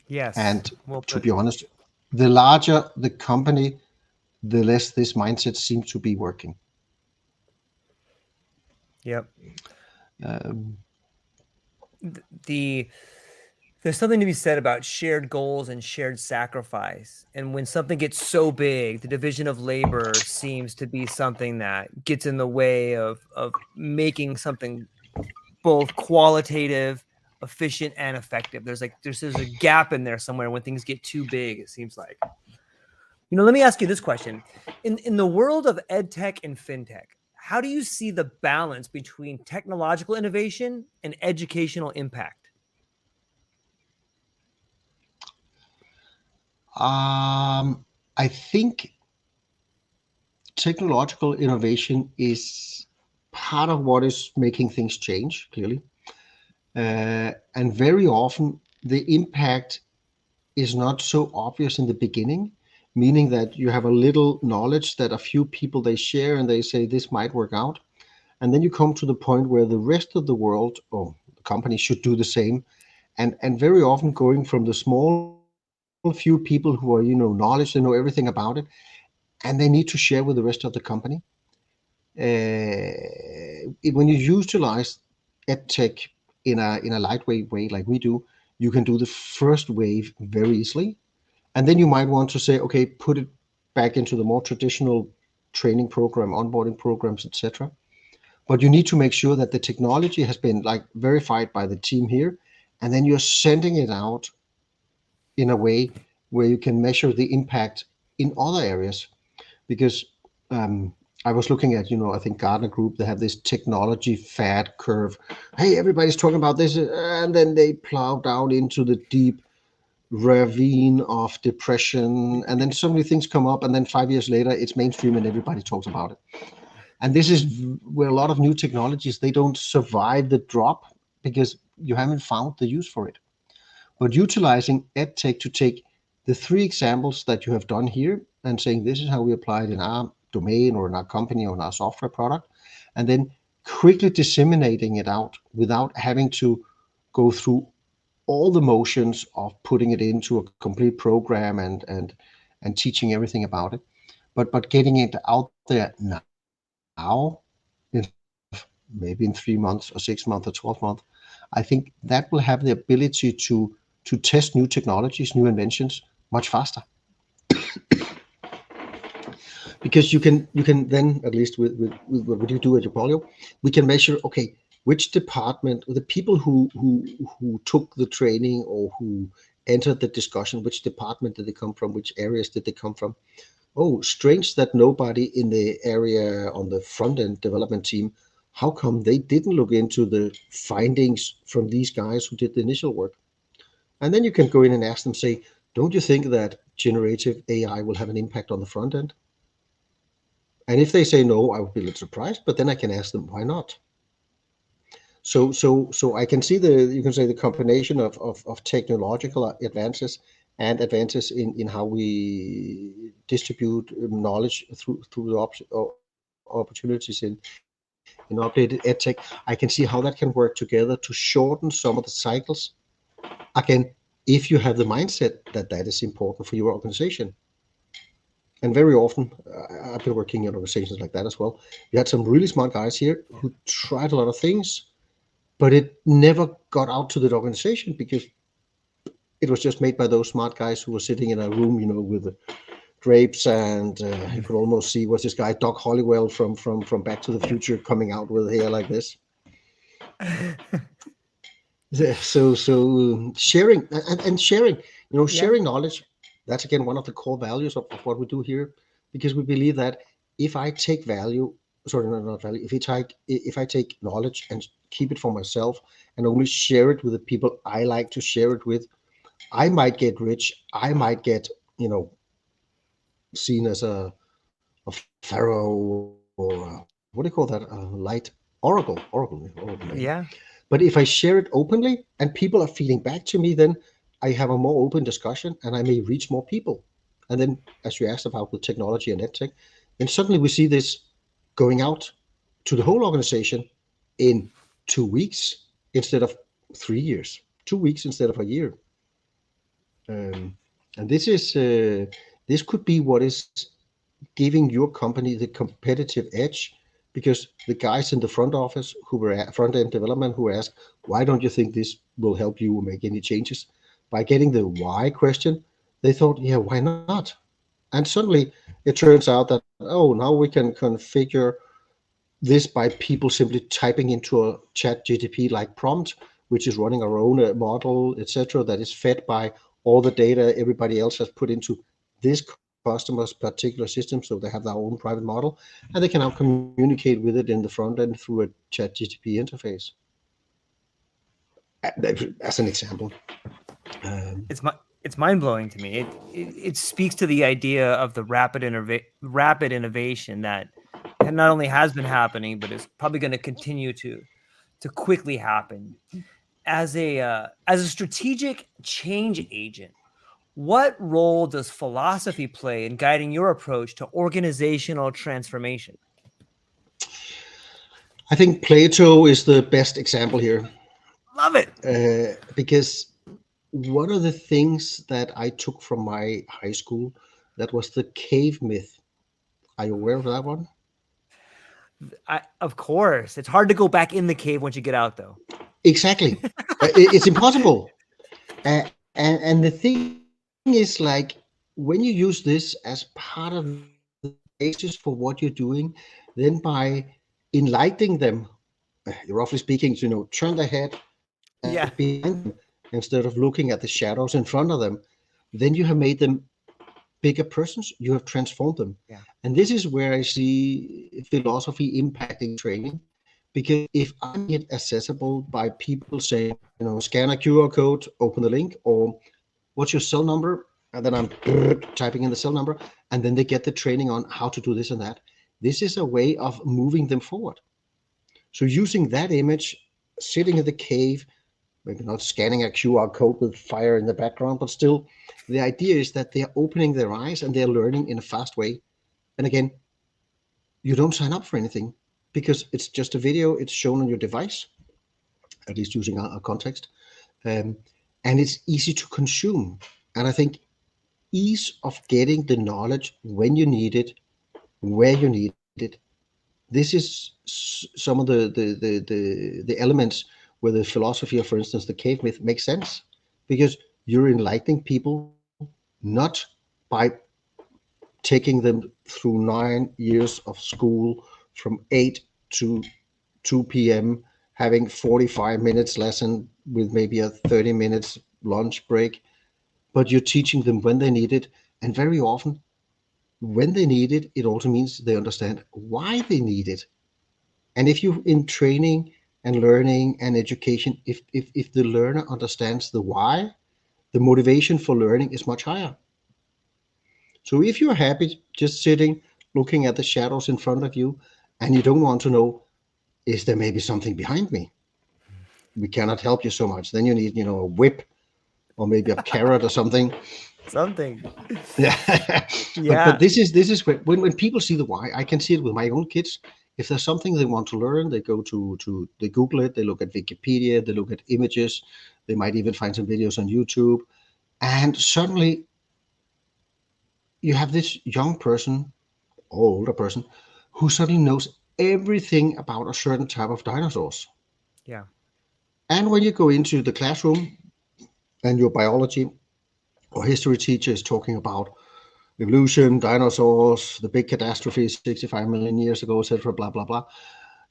Yes. And to be honest, the larger the company, the less this mindset seems to be working. Yep. There's something to be said about shared goals and shared sacrifice. And when something gets so big, the division of labor seems to be something that gets in the way of making something both qualitative, efficient, and effective. There's a gap in there somewhere when things get too big, it seems like. Let me ask you this question. In the world of EdTech and FinTech, how do you see the balance between technological innovation and educational impact? I think technological innovation is part of what is making things change, clearly. And very often the impact is not so obvious in the beginning, meaning that you have a little knowledge that a few people, they share and they say this might work out. And then you come to the point where the rest of the world or the company should do the same. And very often going from the small few people who are, knowledge, they know everything about it, and they need to share with the rest of the company. when you utilize EdTech in a lightweight way like we do, you can do the first wave very easily. And then you might want to say, okay, put it back into the more traditional training program, onboarding programs, etc. But you need to make sure that the technology has been like verified by the team here, and then you're sending it out in a way where you can measure the impact in other areas. Because I was looking at, I think Gartner Group, they have this technology fad curve. Hey, everybody's talking about this, and then they plow down into the deep ravine of depression, and then suddenly things come up, and then 5 years later, it's mainstream and everybody talks about it. And this is where a lot of new technologies, they don't survive the drop because you haven't found the use for it. But utilizing EdTech to take the 3 examples that you have done here and saying this is how we apply it in our domain or in our company or in our software product, and then quickly disseminating it out without having to go through all the motions of putting it into a complete program and teaching everything about it, but getting it out there now, maybe in 3 months or 6 months or 12 months, I think that will have the ability to test new technologies, new inventions much faster. Because you can then, at least with what you do at your portfolio, we can measure, okay, which department, the people who took the training or who entered the discussion, which department did they come from, which areas did they come from? Oh, strange that nobody in the area on the front end development team, how come they didn't look into the findings from these guys who did the initial work? And then you can go in and ask them, say, don't you think that generative AI will have an impact on the front end? And if they say no, I would be a little surprised, but then I can ask them, why not? So I can see you can say the combination of technological advances and advances in how we distribute knowledge through the opportunities in updated EdTech. I can see how that can work together to shorten some of the cycles. Again, if you have the mindset that is important for your organization. And very often, I've been working in organizations like that as well. You had some really smart guys here who tried a lot of things, but it never got out to the organization because it was just made by those smart guys who were sitting in a room, with the drapes, and you could almost see what's this guy, Doc Holliwell from Back to the Future, coming out with hair like this. So sharing and sharing, sharing knowledge. That's again one of the core values of what we do here, because we believe that if I take value, not value, if I take knowledge and keep it for myself and only share it with the people I like to share it with, I might get rich. I might get, seen as a pharaoh, or what do you call that? A light oracle. Yeah. But if I share it openly and people are feeding back to me, then I have a more open discussion and I may reach more people. And then, as you asked about with technology and EdTech, then suddenly we see this going out to the whole organization in 2 weeks instead of 3 years, 2 weeks instead of a year. And this could be what is giving your company the competitive edge, because the guys in the front office who were at front end development who asked, why don't you think this will help you make any changes? By getting the why question, they thought, yeah, why not? And suddenly it turns out that, oh, now we can configure this by people simply typing into a chat GTP like prompt, which is running our own model, etc., that is fed by all the data everybody else has put into this customer's particular system, so they have their own private model, and they can now communicate with it in the front end through a chat GTP interface. As an example. It's mind-blowing to me. It speaks to the idea of the rapid innovation that not only has been happening, but is probably going to continue to quickly happen. As a strategic change agent, what role does philosophy play in guiding your approach to organizational transformation? I think Plato is the best example here. Love it. Because one of the things that I took from my high school, that was the cave myth. Are you aware of that one? Of course. It's hard to go back in the cave once you get out, though. Exactly. It's impossible. And the thing is, like, when you use this as part of the basis for what you're doing, then by enlightening them, roughly speaking, turn their head Yeah. behind them instead of looking at the shadows in front of them, then you have made them bigger persons. You have transformed them. Yeah. And this is where I see philosophy impacting training. Because if I make it accessible by people saying, scan a QR code, open the link, or what's your cell number? And then I'm typing in the cell number, and then they get the training on how to do this and that. This is a way of moving them forward. So using that image, sitting in the cave, maybe not scanning a QR code with fire in the background, but still, the idea is that they're opening their eyes and they're learning in a fast way. And again, you don't sign up for anything because it's just a video. It's shown on your device, at least using our context. And it's easy to consume. And I think ease of getting the knowledge when you need it, where you need it. This is some of the elements where the philosophy of, for instance, the cave myth makes sense, because you're enlightening people not by taking them through 9 years of school from 8 to 2 p.m., having 45 minutes lesson with maybe a 30 minutes lunch break, but you're teaching them when they need it. And very often, when they need it, it also means they understand why they need it. And if you in training and learning and education, if the learner understands the why, the motivation for learning is much higher. So if you're happy just sitting, looking at the shadows in front of you, and you don't want to know, is there maybe something behind me? We cannot help you so much. Then you need, a whip or maybe a carrot or something. Something. Yeah. Yeah. But this is when people see the why. I can see it with my own kids. If there's something they want to learn, they go to they Google it, they look at Wikipedia, they look at images, they might even find some videos on YouTube. And suddenly you have this young person or older person who suddenly knows everything about a certain type of dinosaurs. Yeah. And when you go into the classroom and your biology or history teacher is talking about evolution, dinosaurs, the big catastrophe 65 million years ago, etc., blah, blah, blah,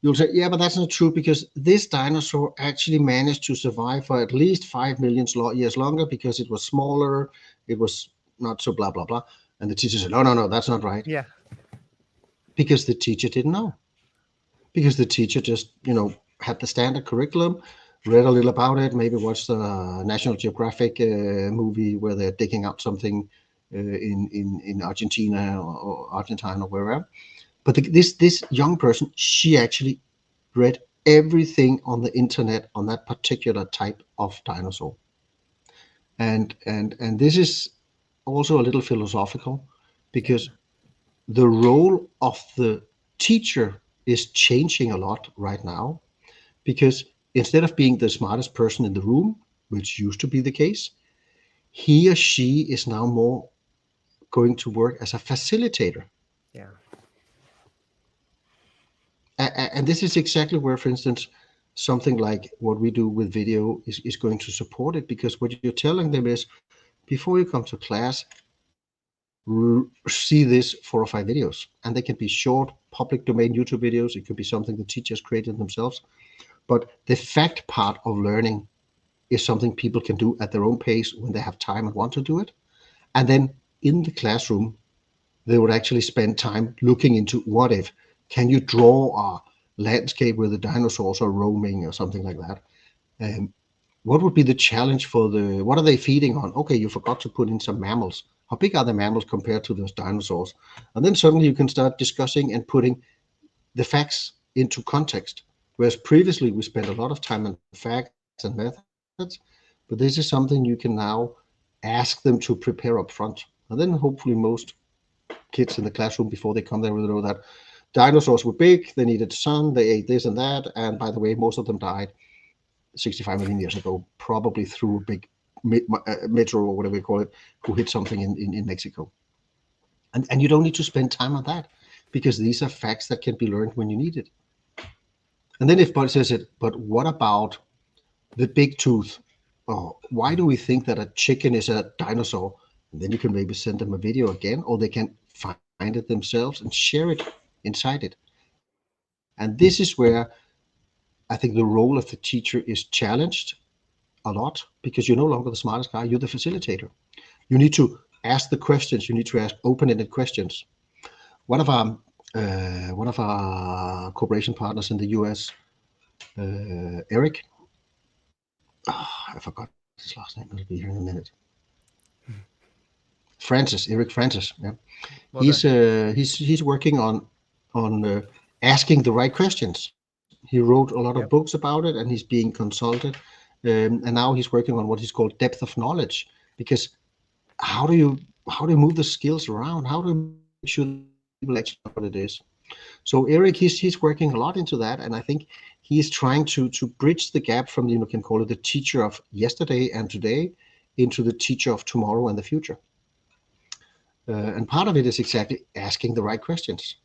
you'll say, yeah, but that's not true, because this dinosaur actually managed to survive for at least 5 million years longer because it was smaller, it was not so blah, blah, blah. And the teacher said, no, that's not right. Yeah. Because the teacher didn't know. Because the teacher just, had the standard curriculum, read a little about it, maybe watched the National Geographic movie where they're digging out something in Argentina or Argentine or wherever. But this young person, she actually read everything on the internet on that particular type of dinosaur. And this is also a little philosophical, because the role of the teacher is changing a lot right now, because instead of being the smartest person in the room, which used to be the case, he or she is now more going to work as a facilitator. Yeah. And this is exactly where, for instance, something like what we do with video is going to support it, because what you're telling them is, before you come to class, see this 4 or 5 videos, and they can be short public domain YouTube videos. It could be something the teachers created themselves, but the fact part of learning is something people can do at their own pace when they have time and want to do it. And then in the classroom, they would actually spend time looking into, what if, can you draw a landscape where the dinosaurs are roaming or something like that? What would be the challenge for what are they feeding on? Okay, you forgot to put in some mammals. How big are the mammals compared to those dinosaurs? And then suddenly you can start discussing and putting the facts into context. Whereas previously we spent a lot of time on facts and methods, but this is something you can now ask them to prepare up front. And then hopefully most kids in the classroom, before they come there, will know that dinosaurs were big, they needed sun, they ate this and that, and by the way, most of them died 65 million years ago, probably through a big meteor or whatever we call it, who hit something in Mexico. And you don't need to spend time on that. because these are facts that can be learned when you need it. And then if Bud says it, but what about the big tooth? Oh, why do we think that a chicken is a dinosaur? And then you can maybe send them a video again, or they can find it themselves and share it inside it. And this is where I think the role of the teacher is challenged a lot, because you're no longer the smartest guy, you're the facilitator. You need to ask the questions, you need to ask open-ended questions. One of our cooperation partners in the US, Eric, I forgot his last name, it'll be here in a minute. Eric Francis. Yeah, well, he's working on asking the right questions. He wrote a lot of books about it, and he's being consulted. And now he's working on what he's called depth of knowledge, because how do you move the skills around? How do you make sure people actually know what it is? So Eric, he's working a lot into that, and I think he's trying to bridge the gap from, you can call it the teacher of yesterday and today into the teacher of tomorrow and the future. And part of it is exactly asking the right questions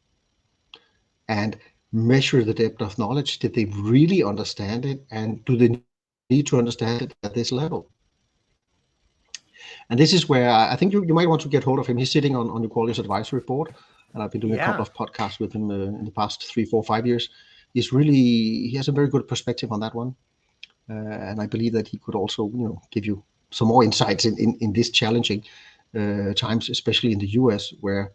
and measure the depth of knowledge. Did they really understand it, and do they need to understand it at this level? And this is where I think you might want to get hold of him. He's sitting on your Quality's advisory board, and I've been doing a couple of podcasts with him in the past 3, 4, 5 years. He has a very good perspective on that one, and I believe that he could also give you some more insights in this challenging times, especially in the US, where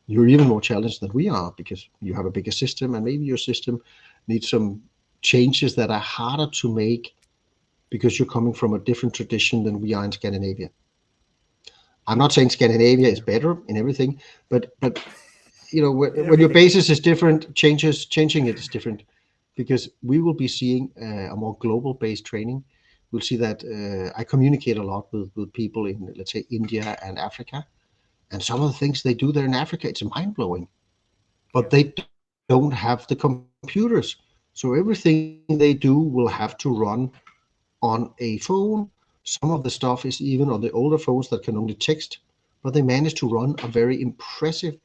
you're even more challenged than we are, because you have a bigger system, and maybe your system needs some changes that are harder to make because you're coming from a different tradition than we are in Scandinavia. I'm not saying Scandinavia is better in everything, but when your basis is different, changing it is different, because we will be seeing a more global based training. We'll see that I communicate a lot with people in, let's say, India and Africa, and some of the things they do there in Africa, it's mind blowing, but they don't have the computers, so everything they do will have to run on a phone. Some of the stuff is even on the older phones that can only text, but they manage to run a very impressive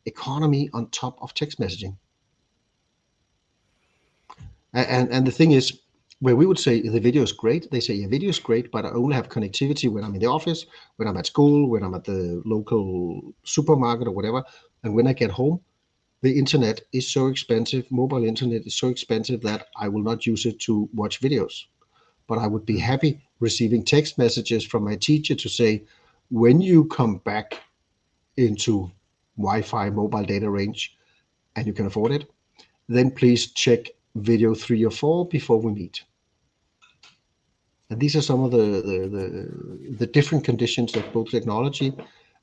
economy on top of text messaging. And the thing is, where we would say the video is great, they say, yeah, video is great, but I only have connectivity when I'm in the office, when I'm at school, when I'm at the local supermarket or whatever. And when I get home, the internet is so expensive, mobile internet is so expensive that I will not use it to watch videos. But I would be happy receiving text messages from my teacher to say, when you come back into Wi-Fi mobile data range and you can afford it, then please check video 3 or 4 before we meet. And these are some of the different conditions of both technology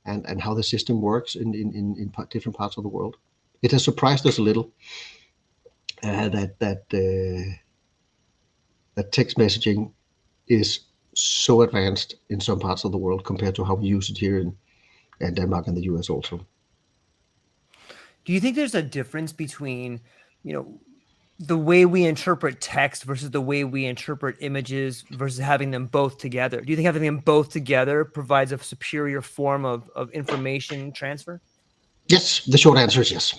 and how the system works in different parts of the world. It has surprised us a little that text messaging is so advanced in some parts of the world compared to how we use it here in Denmark and the US also. Do you think there's a difference between, the way we interpret text versus the way we interpret images versus having them both together? Do you think having them both together provides a superior form of information transfer? Yes, the short answer is yes.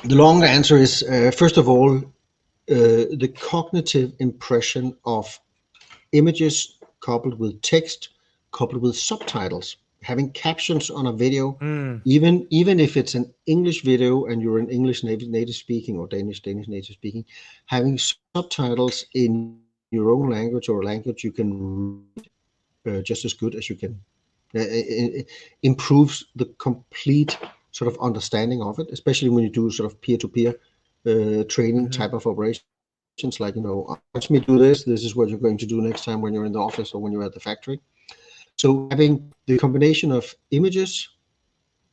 The long answer is, first of all, the cognitive impression of images coupled with text, coupled with subtitles, having captions on a video, even if it's an English video and you're an English native speaking or Danish native speaking, having subtitles in your own language or a language you can read just as good as you can, improves the complete sort of understanding of it, especially when you do sort of peer-to-peer training type of operations, like, watch me do this is what you're going to do next time when you're in the office or when you're at the factory. So having the combination of images,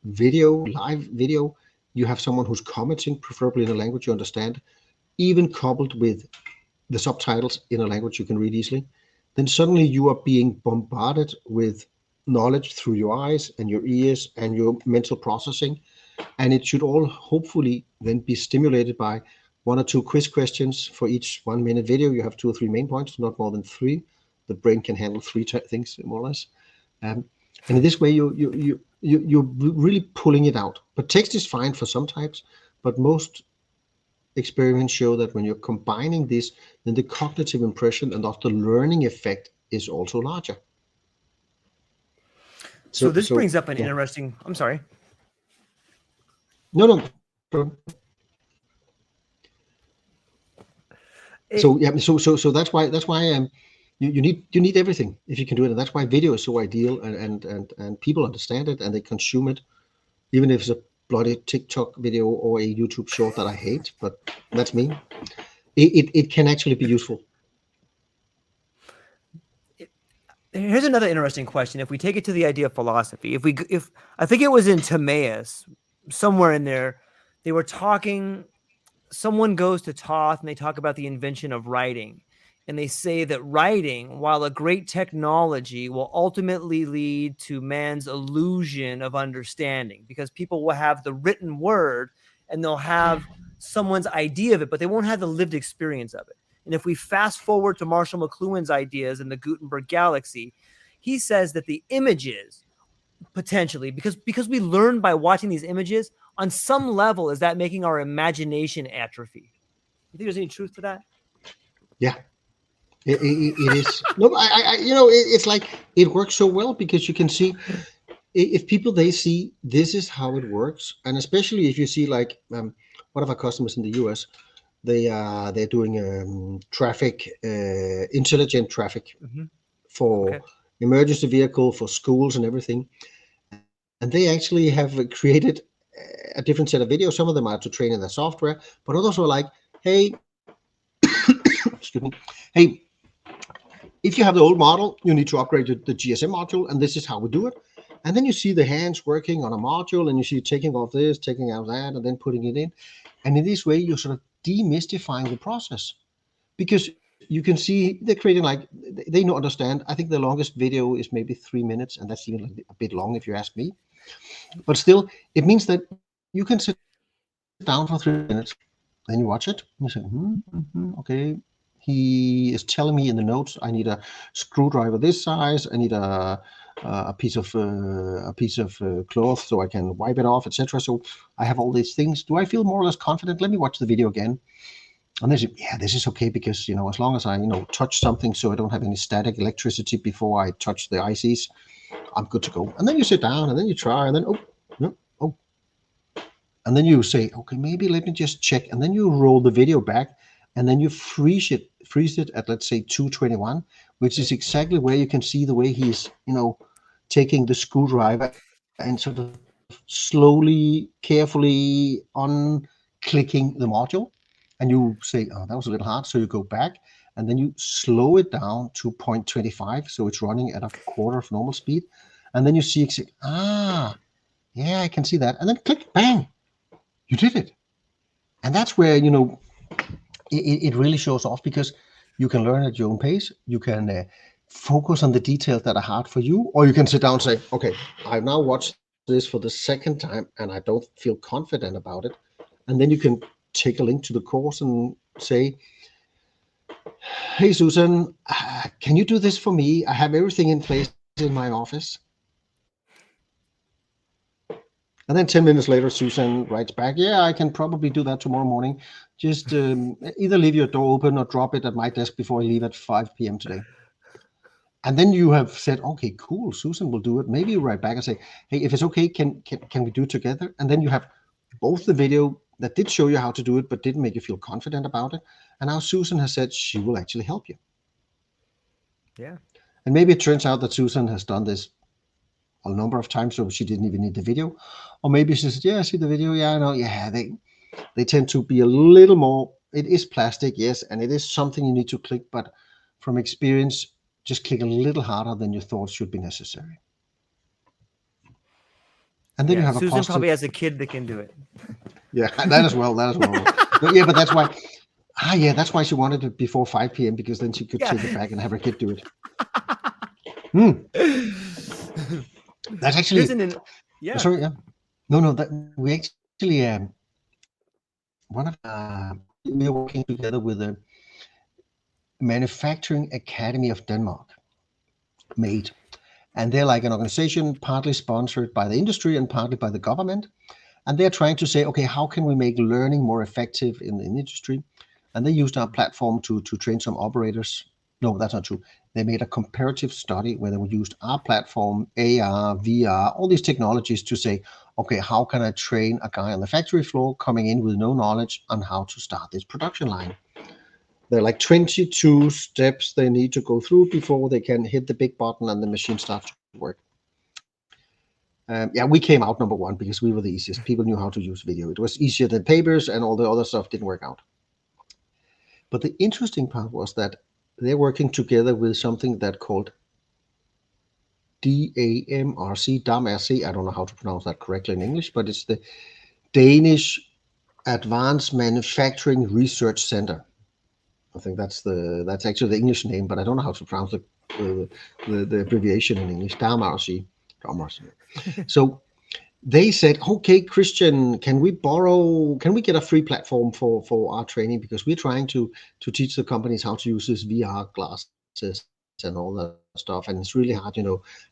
video, live video, you have someone who's commenting, preferably in a language you understand, even coupled with the subtitles in a language you can read easily, then suddenly you are being bombarded with knowledge through your eyes and your ears and your mental processing. And it should all hopefully then be stimulated by 1 or 2 quiz questions for each 1-minute video. You have 2 or 3 main points, not more than 3. The brain can handle 3 things more or less. And in this way, you you're really pulling it out. But text is fine for some types, but most experiments show that when you're combining this, then the cognitive impression and of the learning effect is also larger. So this brings up an yeah. interesting, I'm sorry. No. So that's why you need everything if you can do it, and that's why video is so ideal, and people understand it and they consume it, even if it's a bloody TikTok video or a YouTube short that I hate, but that's me. It can actually be useful. Here's another interesting question. If we take it to the idea of philosophy, if I think it was in Timaeus, somewhere in there, they were talking. Someone goes to Toth and they talk about the invention of writing. And they say that writing, while a great technology, will ultimately lead to man's illusion of understanding, because people will have the written word and they'll have someone's idea of it, but they won't have the lived experience of it. And if we fast forward to Marshall McLuhan's ideas in the Gutenberg Galaxy, he says that the images potentially, because we learn by watching these images, on some level, is that making our imagination atrophy? You think there's any truth to that? Yeah, it is. No, it's like it works so well because you can see if people, they see this is how it works, and especially if you see like one of our customers in the US, they're doing traffic, intelligent traffic for emergency vehicle, for schools and everything, and they actually have created a different set of videos. Some of them are to train in their software, but others are like, hey, excuse me, hey, if you have the old model, you need to upgrade the GSM module, and this is how we do it. And then you see the hands working on a module, and you see taking off this, taking out that, and then putting it in. And in this way, you're sort of demystifying the process, because you can see they're creating, like, they don't understand. I think the longest video is maybe 3 minutes, and that's even like a bit long if you ask me. But still, it means that you can sit down for 3 minutes, then you watch it, and you say, okay, he is telling me in the notes I need a screwdriver this size, I need a piece of cloth so I can wipe it off, etc. So I have all these things. Do I feel more or less confident? Let me watch the video again. And they say, yeah, this is okay, because as long as I touch something so I don't have any static electricity before I touch the ICs, I'm good to go. And then you sit down and then you try, and then and then you say, okay, maybe let me just check, and then you roll the video back, and then you freeze it at, let's say, 221, which is exactly where you can see the way he's taking the screwdriver and sort of slowly, carefully unclicking the module. And you say, oh, that was a little hard, so you go back, and then you slow it down to 0.25, so it's running at a quarter of normal speed, and then you see, yeah, I can see that, and then click, bang, you did it. And that's where it really shows off, because you can learn at your own pace. You can focus on the details that are hard for you, or you can sit down and say, okay, I've now watched this for the second time and I don't feel confident about it. And then you can take a link to the course and say, hey, Susan, can you do this for me? I have everything in place in my office. And then 10 minutes later, Susan writes back, yeah, I can probably do that tomorrow morning. Just either leave your door open or drop it at my desk before I leave at 5 p.m. today. And then you have said, okay, cool, Susan will do it. Maybe you write back and say, hey, if it's okay, can we do it together? And then you have both the video that did show you how to do it, but didn't make you feel confident about it. And now Susan has said she will actually help you. Yeah. And maybe it turns out that Susan has done this a number of times, so she didn't even need the video. Or maybe she says, yeah, I see the video. Yeah, I know. Yeah, they tend to be a little more, it is plastic, yes, and it is something you need to click, but from experience, just click a little harder than you thought should be necessary. And then you have Susan a positive... probably has a kid that can do it. Yeah, that as well. But yeah, but that's why. That's why she wanted it before 5 p.m. because then she could take it back and have her kid do it. That's actually. Sorry. Yeah. No. That we actually we are working together with the Manufacturing Academy of Denmark, MADE, And they're like an organization partly sponsored by the industry and partly by the government. And they're trying to say, okay, how can we make learning more effective in the industry? And they used our platform to train some operators. No, that's not true. They made a comparative study where they used our platform, AR, VR, all these technologies to say, okay, how can I train a guy on the factory floor coming in with no knowledge on how to start this production line? There are like 22 steps they need to go through before they can hit the big button and the machine starts to work. Yeah, we came out number one because we were the easiest. People knew how to use video. It was easier than papers, and all the other stuff didn't work out. But the interesting part was that they're working together with something that called DAMRC. I don't know how to pronounce that correctly in English, but it's the Danish Advanced Manufacturing Research Center. I think that's actually the English name, but I don't know how to pronounce the abbreviation in English. DAMRC. So they said, okay, Christian, can we get a free platform for our training? Because we're trying to teach the companies how to use this VR glasses and all that stuff. And it's really hard,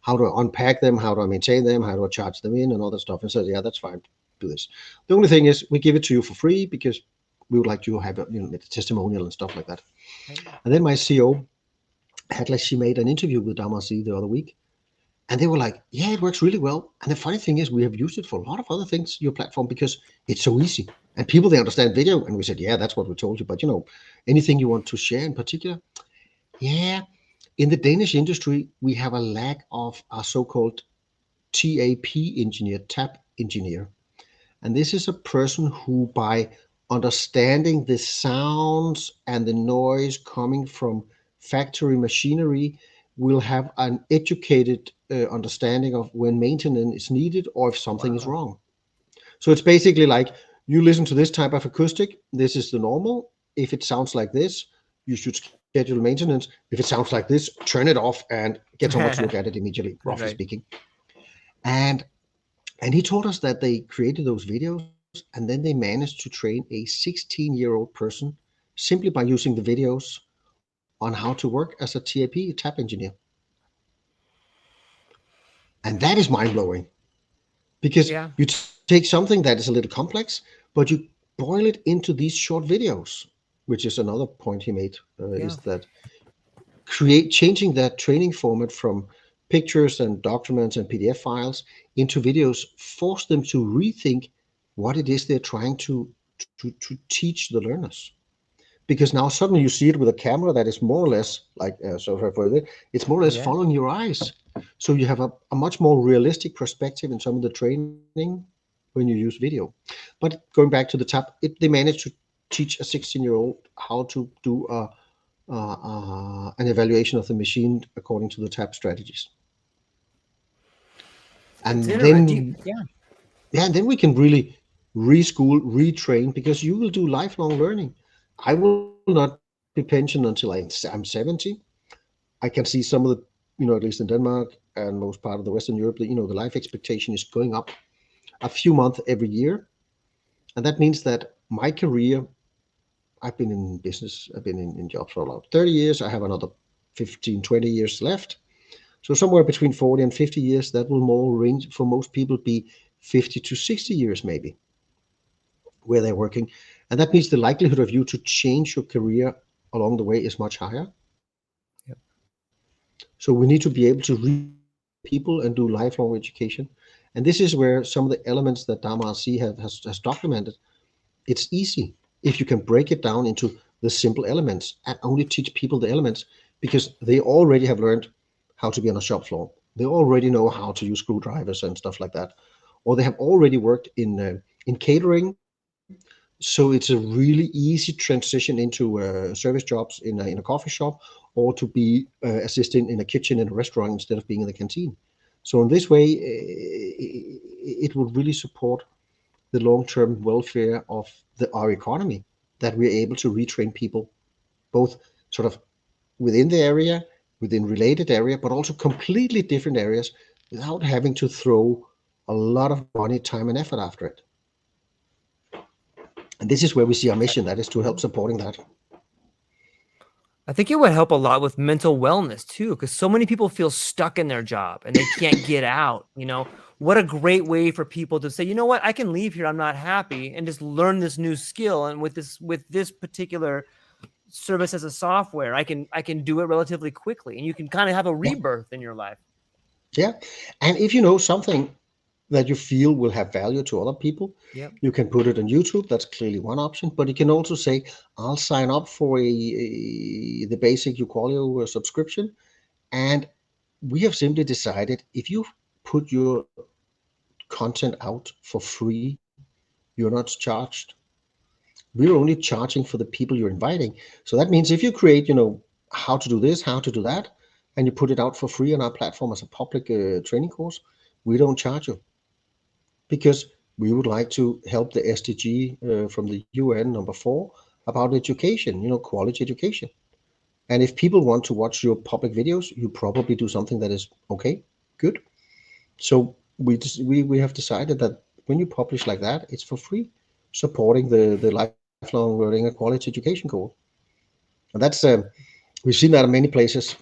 how to unpack them, how to maintain them, how to charge them in and all that stuff. And so, yeah, that's fine. Do this. The only thing is we give it to you for free because we would like you to have a testimonial and stuff like that. Right. And then my CEO, she made an interview with Damarcy the other week. And they were like, yeah, it works really well. And the funny thing is we have used it for a lot of other things, your platform, because it's so easy. And people, they understand video. And we said, yeah, that's what we told you. But, anything you want to share in particular? Yeah, in the Danish industry, we have a lack of a so-called TAP engineer, tap engineer. And this is a person who, by understanding the sounds and the noise coming from factory machinery, will have an educated understanding of when maintenance is needed or if something is wrong. So it's basically like, you listen to this type of acoustic, this is the normal. If it sounds like this, you should schedule maintenance. If it sounds like this, turn it off and get someone to look at it immediately, roughly speaking. And he told us that they created those videos and then they managed to train a 16-year-old person simply by using the videos on how to work as a tap engineer. And that is mind-blowing because you take something that is a little complex, but you boil it into these short videos, which is another point he made, is that changing that training format from pictures and documents and PDF files into videos, force them to rethink what it is they're trying to teach the learners. Because now suddenly you see it with a camera that is more or less like, it's more or less following your eyes. So you have a much more realistic perspective in some of the training when you use video. But going back to the tap, they managed to teach a 16-year-old how to do an evaluation of the machine according to the tap strategies. And then, and then we can really reschool, retrain, because you will do lifelong learning. I will not be pensioned until I'm 70. I can see some of the, at least in Denmark and most part of the Western Europe, the life expectation is going up a few months every year. And that means that my career, I've been in business, I've been in jobs for about 30 years. I have another 15, 20 years left. So somewhere between 40 and 50 years, that will more range for most people be 50 to 60 years maybe, where they're working. And that means the likelihood of you to change your career along the way is much higher. Yep. So we need to be able to read people and do lifelong education. And this is where some of the elements that DAMRC has documented, it's easy if you can break it down into the simple elements and only teach people the elements, because they already have learned how to be on a shop floor. They already know how to use screwdrivers and stuff like that. Or they have already worked in catering. So it's a really easy transition into service jobs in a coffee shop, or to be assisting in a kitchen in a restaurant instead of being in the canteen. So in this way, it will really support the long-term welfare of our economy, that we're able to retrain people, both sort of within the area, within related area, but also completely different areas, without having to throw a lot of money, time, and effort after it. And this is where we see our mission, that is to help supporting that. I think it would help a lot with mental wellness too, because so many people feel stuck in their job and they can't get out. What a great way for people to say, you know what, I can leave here, I'm not happy, and just learn this new skill. And with this particular service as a software, I can do it relatively quickly, and you can kind of have a rebirth in your life. Yeah. And if you know something that you feel will have value to other people, you can put it on YouTube. That's clearly one option. But you can also say, I'll sign up for the basic Uqualio subscription. And we have simply decided, if you put your content out for free, you're not charged. We're only charging for the people you're inviting. So that means if you create, how to do this, how to do that, and you put it out for free on our platform as a public training course, we don't charge you, because we would like to help the SDG from the UN number 4 about education, quality education. And if people want to watch your public videos, you probably do something that is okay, good. So we have decided that when you publish like that, it's for free, supporting the lifelong learning and quality education goal. And that's we've seen that in many places.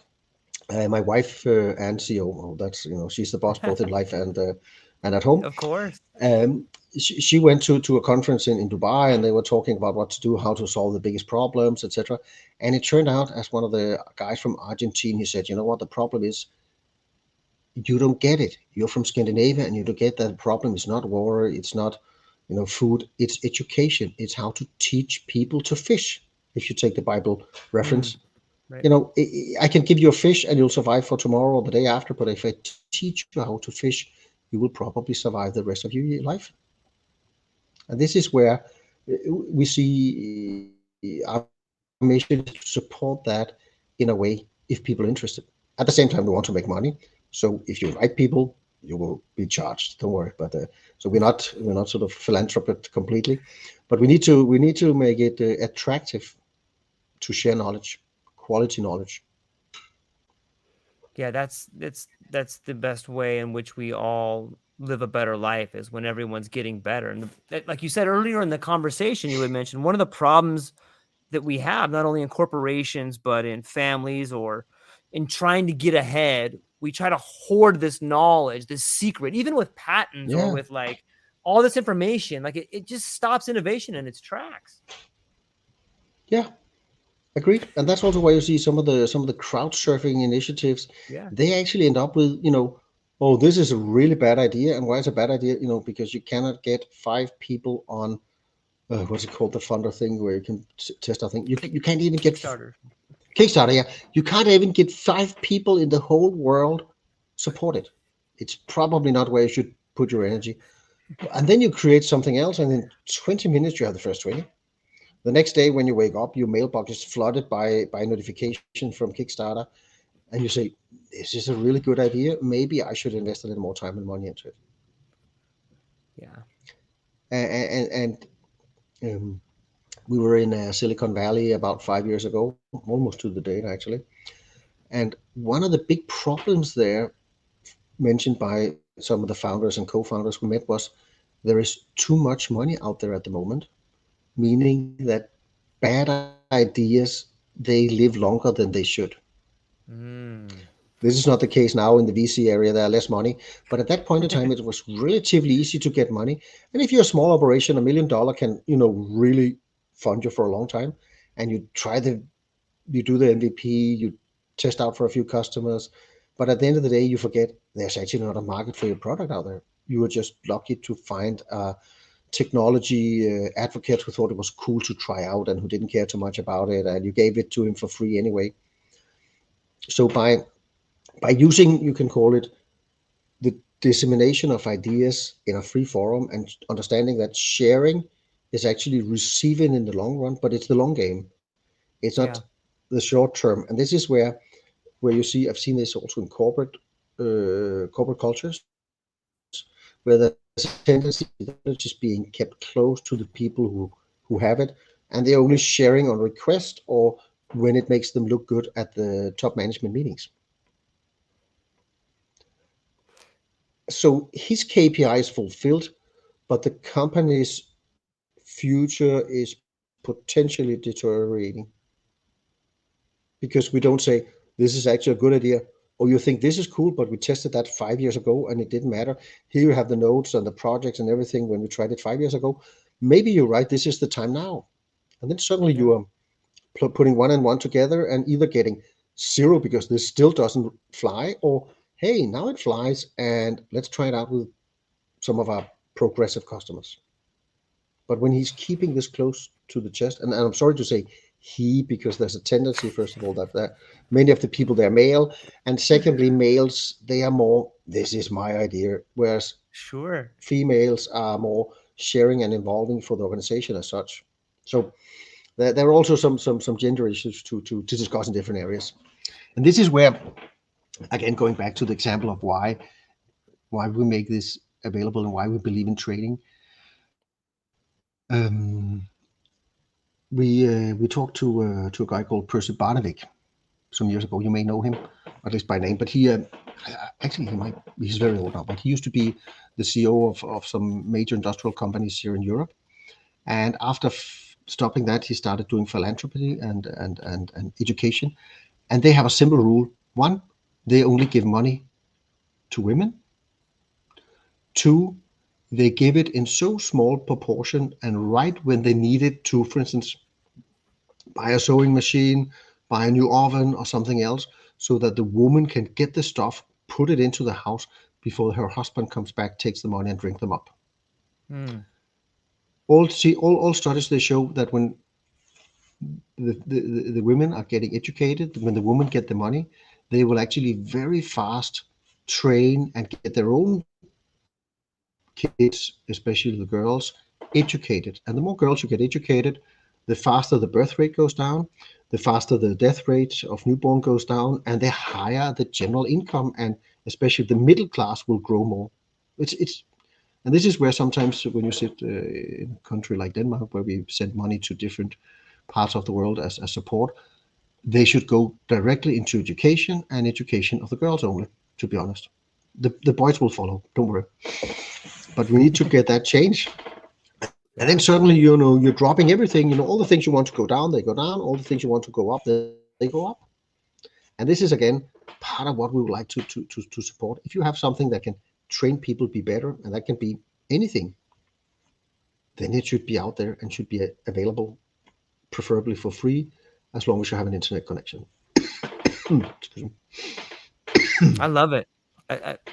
My wife and CEO, that's she's the boss both in life and at home. Of course. She went to a conference in Dubai, and they were talking about what to do, how to solve the biggest problems, etc. And it turned out, as one of the guys from Argentina, he said, you know what the problem is? You don't get it. You're from Scandinavia, and you don't get that the problem is not water, it's not food, it's education. It's how to teach people to fish. If you take the Bible reference, right. I can give you a fish and you'll survive for tomorrow or the day after, but if I teach you how to fish, you will probably survive the rest of your life. And this is where we see our mission to support that in a way, if people are interested. At the same time, we want to make money. So if you invite people, you will be charged. Don't worry. But so we're not sort of philanthropist completely, but we need to make it attractive to share knowledge, quality knowledge. Yeah, that's the best way in which we all live a better life, is when everyone's getting better. And like you said earlier in the conversation, you had mentioned one of the problems that we have, not only in corporations, but in families or in trying to get ahead, we try to hoard this knowledge, this secret, even with patents or with like all this information. Like it just stops innovation in its tracks. Yeah, agreed. And that's also why you see some of the crowd surfing initiatives. Yeah, they actually end up with, oh, this is a really bad idea. And why is it a bad idea? Because you cannot get 5 people on what's it called, the funder thing where you can test our thing. You can't even get Kickstarter. Yeah, you can't even get 5 people in the whole world supported. It's probably not where you should put your energy. And then you create something else, and in 20 minutes you have the first 20. The next day when you wake up, your mailbox is flooded by notification from Kickstarter, and you say, "This is a really good idea. Maybe I should invest a little more time and money into it." Yeah, and we were in Silicon Valley about 5 years ago, almost to the date actually. And one of the big problems there, mentioned by some of the founders and co-founders we met, was there is too much money out there at the moment, meaning that bad ideas, they live longer than they should. This is not the case now in the VC area. There are less money, but at that point in time, it was relatively easy to get money. And if you're a small operation, $1 million can, really fund you for a long time. And you do the MVP, you test out for a few customers, but at the end of the day, you forget there's actually not a market for your product out there. You were just lucky to find a technology advocate who thought it was cool to try out and who didn't care too much about it, and you gave it to him for free anyway. So by using, you can call it, the dissemination of ideas in a free forum, and understanding that sharing is actually receiving in the long run, but it's the long game. It's not the short term. And this is where you see, I've seen this also in corporate cultures, where there's a tendency that it's just being kept close to the people who have it, and they're only sharing on request or when it makes them look good at the top management meetings. So his KPI is fulfilled, but the company's future is potentially deteriorating. because we don't say, this is actually a good idea, or you think this is cool, but we tested that 5 years ago and it didn't matter. Here you have the notes and the projects and everything when we tried it 5 years ago. Maybe you're right, this is the time now. And then suddenly you are putting one and one together and either getting 0 because this still doesn't fly, or hey, now it flies and let's try it out with some of our progressive customers. But when he's keeping this close to the chest, and I'm sorry to say he, because there's a tendency, first of all, that many of the people, they're male, and secondly, males, they are more, this is my idea, whereas females are more sharing and involving for the organization as such. So there are also some gender issues to discuss in different areas. And this is where, again, going back to the example of why we make this available and why we believe in training. We talked to a guy called Percy Barnevik some years ago. You may know him, at least by name, but he he's very old now, but he used to be the CEO of some major industrial companies here in Europe. And after stopping that, he started doing philanthropy and education. And they have a simple rule. 1, they only give money to women. 2, they give it in so small proportion and right when they need it to, for instance, buy a sewing machine, buy a new oven or something else, so that the woman can get the stuff, put it into the house before her husband comes back, takes the money and drink them up. All studies, they show that when the women are getting educated, when the women get the money, they will actually very fast train and get their own kids, especially the girls, educated. And the more girls you get educated, the faster the birth rate goes down, the faster the death rate of newborn goes down, and the higher the general income, and especially the middle class will grow more. And this is where sometimes when you sit in a country like Denmark, where we send money to different parts of the world as support, they should go directly into education and education of the girls only, to be honest. The boys will follow, don't worry. But we need to get that change. And then suddenly, you're dropping everything. All the things you want to go down, they go down. All the things you want to go up, they go up. And this is, again, part of what we would like to support. If you have something that can train people be better, and that can be anything, then it should be out there and should be available, preferably for free, as long as you have an internet connection. I love it.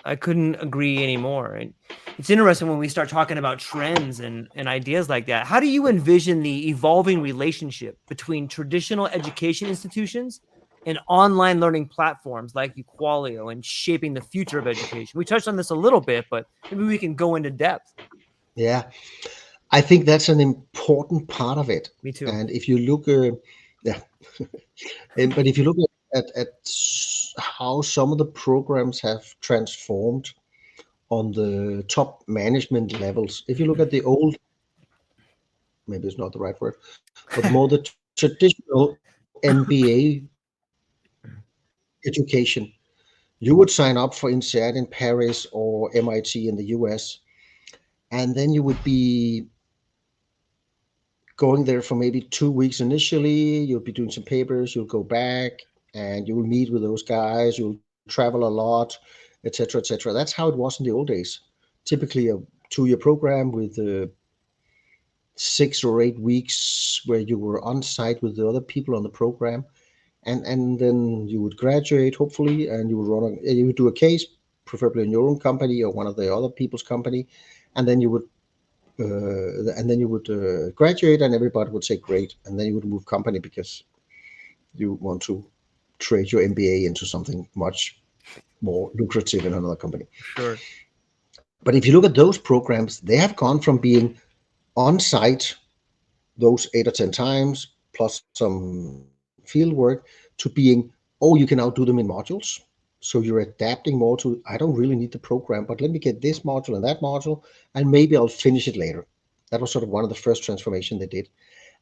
I couldn't agree anymore. And it's interesting when we start talking about trends and ideas like that. How do you envision the evolving relationship between traditional education institutions and online learning platforms like Equalio and shaping the future of education? We touched on this a little bit, but maybe we can go into depth. Yeah, I think that's an important part of it. Me too. And if you look, but if you look at how some of the programs have transformed on the top management levels, if you look at the old, maybe it's not the right word, but more the traditional MBA education, you would sign up for INSEAD in Paris or MIT in the US, and then you would be going there for maybe 2 weeks initially. You'll be doing some papers, you'll go back, and you will meet with those guys, you'll travel a lot, etc., etc. That's how it was in the old days. Typically a 2-year program with 6 or 8 weeks where you were on site with the other people on the program, and then you would graduate, hopefully, and you would do a case, preferably in your own company or one of the other people's company, and then you would graduate, and everybody would say great, and then you would move company because you want to trade your MBA into something much more lucrative in another company. Sure. But if you look at those programs, they have gone from being on site those 8 or 10 times plus some field work to being, you can now do them in modules. So you're adapting more to, I don't really need the program, but let me get this module and that module, and maybe I'll finish it later. That was sort of one of the first transformation they did.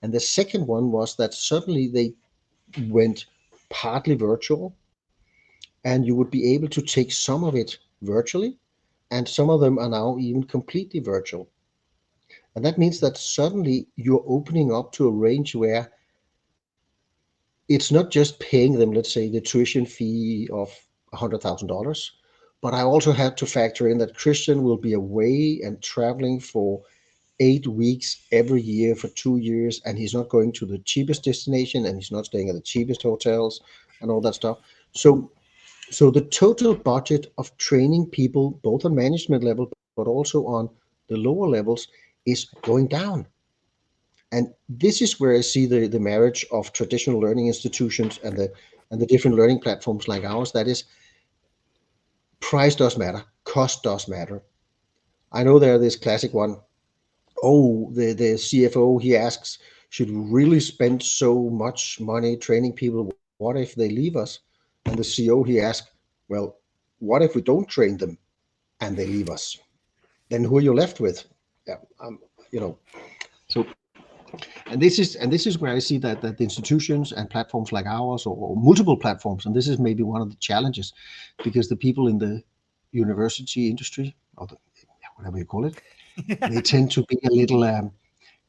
And the second one was that suddenly they went partly virtual, and you would be able to take some of it virtually, and some of them are now even completely virtual. And that means that suddenly you're opening up to a range where it's not just paying them, let's say, the tuition fee of $100,000, but I also have to factor in that Christian will be away and traveling for 8 weeks every year for 2 years, and he's not going to the cheapest destination, and he's not staying at the cheapest hotels and all that stuff. So the total budget of training people, both on management level, but also on the lower levels, is going down. And this is where I see the marriage of traditional learning institutions and the different learning platforms like ours. That is, price does matter, cost does matter. I know there this classic one. Oh, the CFO, he asks, should we really spend so much money training people? What if they leave us? And the CEO, he asks, well, what if we don't train them and they leave us? Then who are you left with? Yeah, so and this is where I see that the institutions and platforms like ours, or multiple platforms, and this is maybe one of the challenges, because the people in the university industry, or whatever you call it, they tend to be a little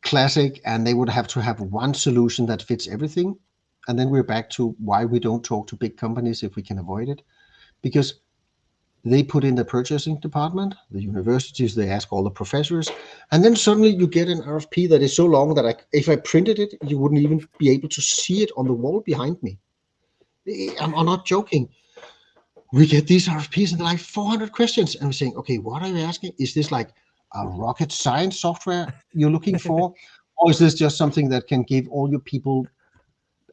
classic, and they would have to have one solution that fits everything. And then we're back to why we don't talk to big companies if we can avoid it, because they put in the purchasing department, the universities, they ask all the professors, and then suddenly you get an RFP that is so long that if I printed it, you wouldn't even be able to see it on the wall behind me. I'm not joking. We get these RFPs and they're like 400 questions, and we're saying, okay, what are you asking? Is this like a rocket science software you're looking for? Or is this just something that can give all your people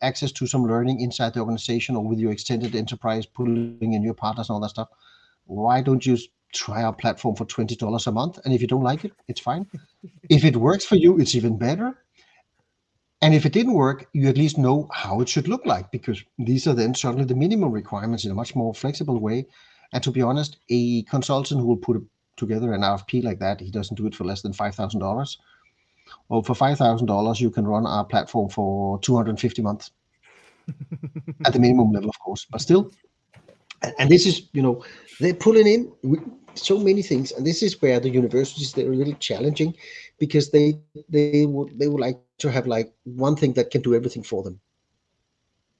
access to some learning inside the organization, or with your extended enterprise, pulling in your partners and all that stuff? Why don't you try our platform for $20 a month? And if you don't like it, it's fine. If it works for you, it's even better. And if it didn't work, you at least know how it should look like, because these are then certainly the minimum requirements in a much more flexible way. And to be honest, a consultant who will put together an RFP like that, he doesn't do it for less than $5,000. Well, for $5,000, you can run our platform for 250 months at the minimum level, of course, but still. And this is, they're pulling in so many things, and this is where the universities, they're really challenging, because they would like to have like one thing that can do everything for them,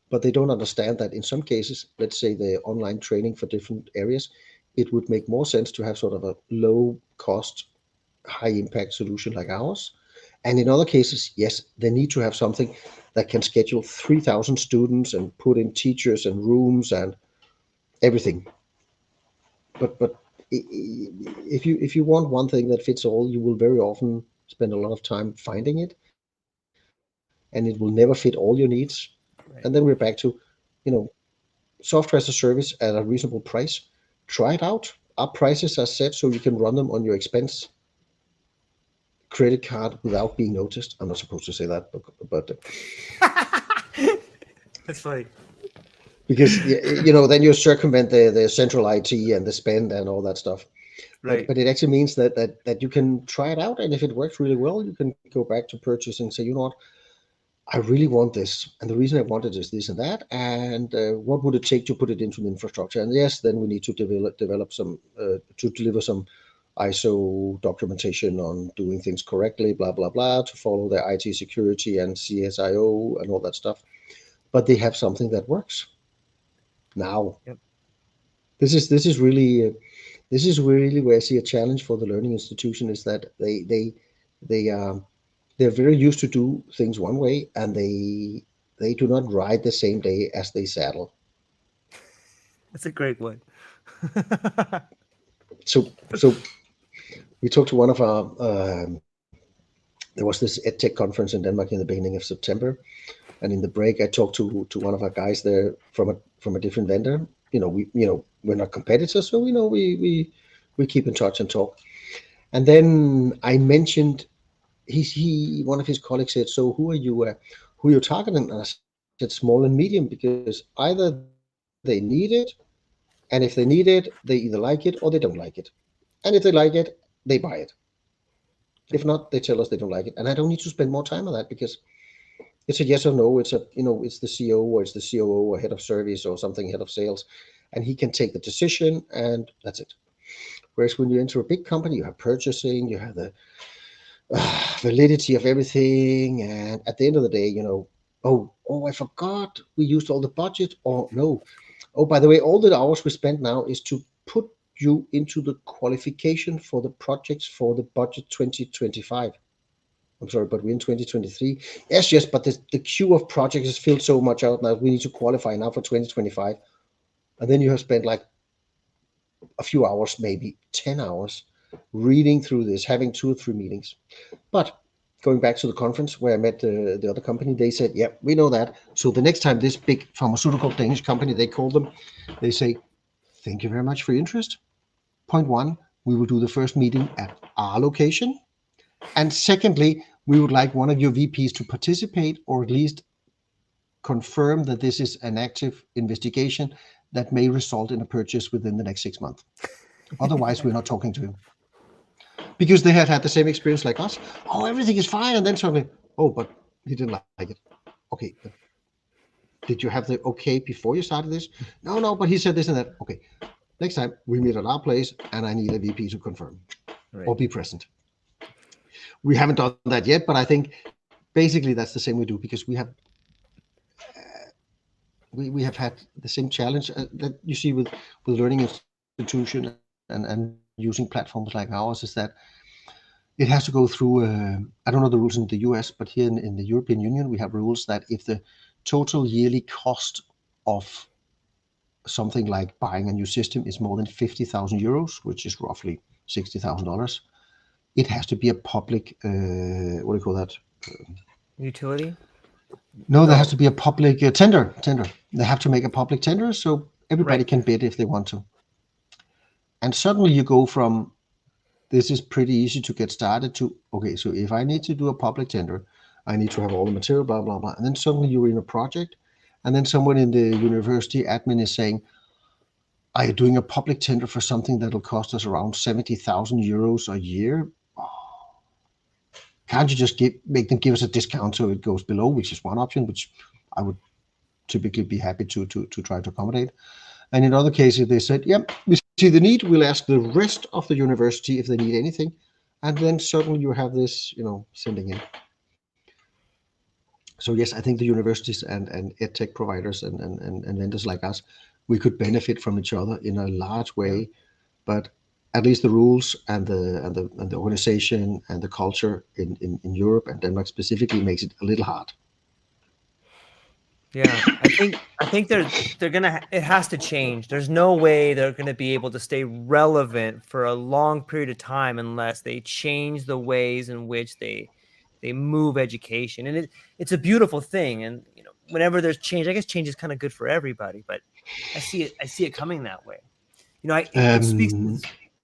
but they don't understand that in some cases, let's say the online training for different areas, it would make more sense to have sort of a low cost, high impact solution like ours. And in other cases, yes, they need to have something that can schedule 3,000 students and put in teachers and rooms and everything. But if you want one thing that fits all, you will very often spend a lot of time finding it, and it will never fit all your needs. Right. And then we're back to, software as a service at a reasonable price. Try it out. Our prices are set so you can run them on your expense credit card without being noticed. I'm not supposed to say that, but that's funny. Because then you circumvent the central IT and the spend and all that stuff. Right. But it actually means that you can try it out, and if it works really well, you can go back to purchasing and say, you know what, I really want this, and the reason I want it is this and that, and what would it take to put it into the infrastructure? And yes, then we need to develop some to deliver some ISO documentation on doing things correctly, blah blah blah, to follow their IT security and CSIO and all that stuff. But they have something that works. Now, yep. This is really where I see a challenge for the learning institution, is that they're very used to do things one way, and they do not ride the same day as they saddle. That's a great one. So we talked to one of our there was this EdTech conference in Denmark in the beginning of September. And in the break, I talked to one of our guys there from a different vendor. We're not competitors, so we keep in touch and talk. And then I mentioned one of his colleagues said, "So who are you targeting?" And I said, "Small and medium, because either they need it, and if they need it, they either like it or they don't like it. And if they like it, they buy it. If not, they tell us they don't like it, and I don't need to spend more time on that, because it's a yes or no. It's it's the CEO or it's the COO or head of service or something, head of sales, and he can take the decision, and that's it. Whereas when you enter a big company, you have purchasing, you have the validity of everything, and at the end of the day, Oh, I forgot we used all the budget, or no. Oh, by the way, all the hours we spent now is to put you into the qualification for the projects for the budget 2025. I'm sorry, but we're in 2023. Yes, but the queue of projects is filled so much out now. We need to qualify now for 2025. And then you have spent like a few hours, maybe 10 hours, reading through this, having 2 or 3 meetings. But going back to the conference where I met the other company, they said, yeah, we know that. So the next time this big pharmaceutical Danish company, they call them, they say, thank you very much for your interest. Point 1, we will do the first meeting at our location. And secondly, we would like one of your VPs to participate, or at least confirm that this is an active investigation that may result in a purchase within the next 6 months. Otherwise, we're not talking to him. Because they had the same experience like us. Oh, everything is fine. And then suddenly, oh, but he didn't like it. Okay. But did you have the okay before you started this? No, but he said this and that. Okay. Next time we meet at our place and I need a VP to confirm or be present. We haven't done that yet, but I think basically that's the same we do, because we have we have had the same challenge that you see with learning institution and using platforms like ours, is that it has to go through, I don't know the rules in the US, but here in the European Union, we have rules that if the total yearly cost of something like buying a new system is more than 50,000 euros, which is roughly $60,000, it has to be a public, what do you call that? Utility? No, there has to be a public tender. They have to make a public tender so everybody can bid if they want to. And suddenly you go from, this is pretty easy to get started, to, okay, so if I need to do a public tender, I need to have all the material, blah, blah, blah. And then suddenly you're in a project, and then someone in the university admin is saying, are you doing a public tender for something that'll cost us around 70,000 euros a year? Can't you just make them give us a discount so it goes below, which is one option, which I would typically be happy to try to accommodate. And in other cases, they said, yeah, we see the need, we'll ask the rest of the university if they need anything. And then suddenly you have this, sending in. So yes, I think the universities and EdTech providers and vendors like us, we could benefit from each other in a large way, but at least the rules and the organization and the culture in Europe and Denmark specifically makes it a little hard. Yeah, I think it has to change. There's no way they're gonna be able to stay relevant for a long period of time unless they change the ways in which they move education. And it's a beautiful thing. And whenever there's change, I guess change is kind of good for everybody, but I see it coming that way.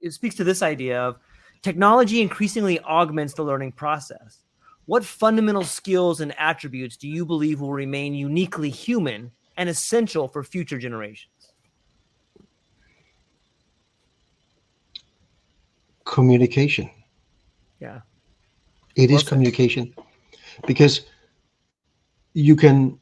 It speaks to this idea of technology increasingly augments the learning process. What fundamental skills and attributes do you believe will remain uniquely human and essential for future generations? Communication. Yeah. It is communication, because you can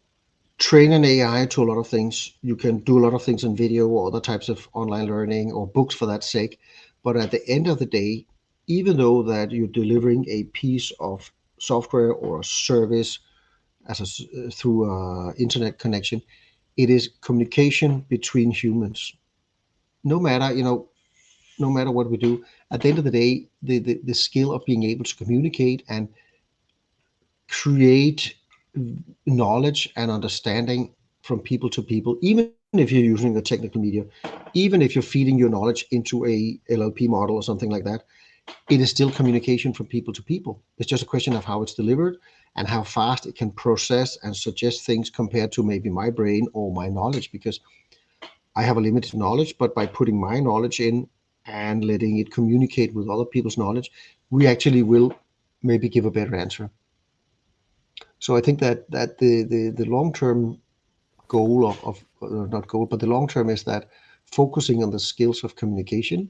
train an AI to a lot of things. You can do a lot of things in video or other types of online learning or books for that sake. But at the end of the day, even though that you're delivering a piece of software or a service through an internet connection, it is communication between humans. No matter what we do, at the end of the day, the skill of being able to communicate and create knowledge and understanding from people to people, even if you're using a technical media, even if you're feeding your knowledge into a LLP model or something like that, it is still communication from people to people. It's just a question of how it's delivered and how fast it can process and suggest things compared to maybe my brain or my knowledge, because I have a limited knowledge, but by putting my knowledge in and letting it communicate with other people's knowledge, we actually will maybe give a better answer. So I think that the long-term goal of not goal, but the long-term is that focusing on the skills of communication,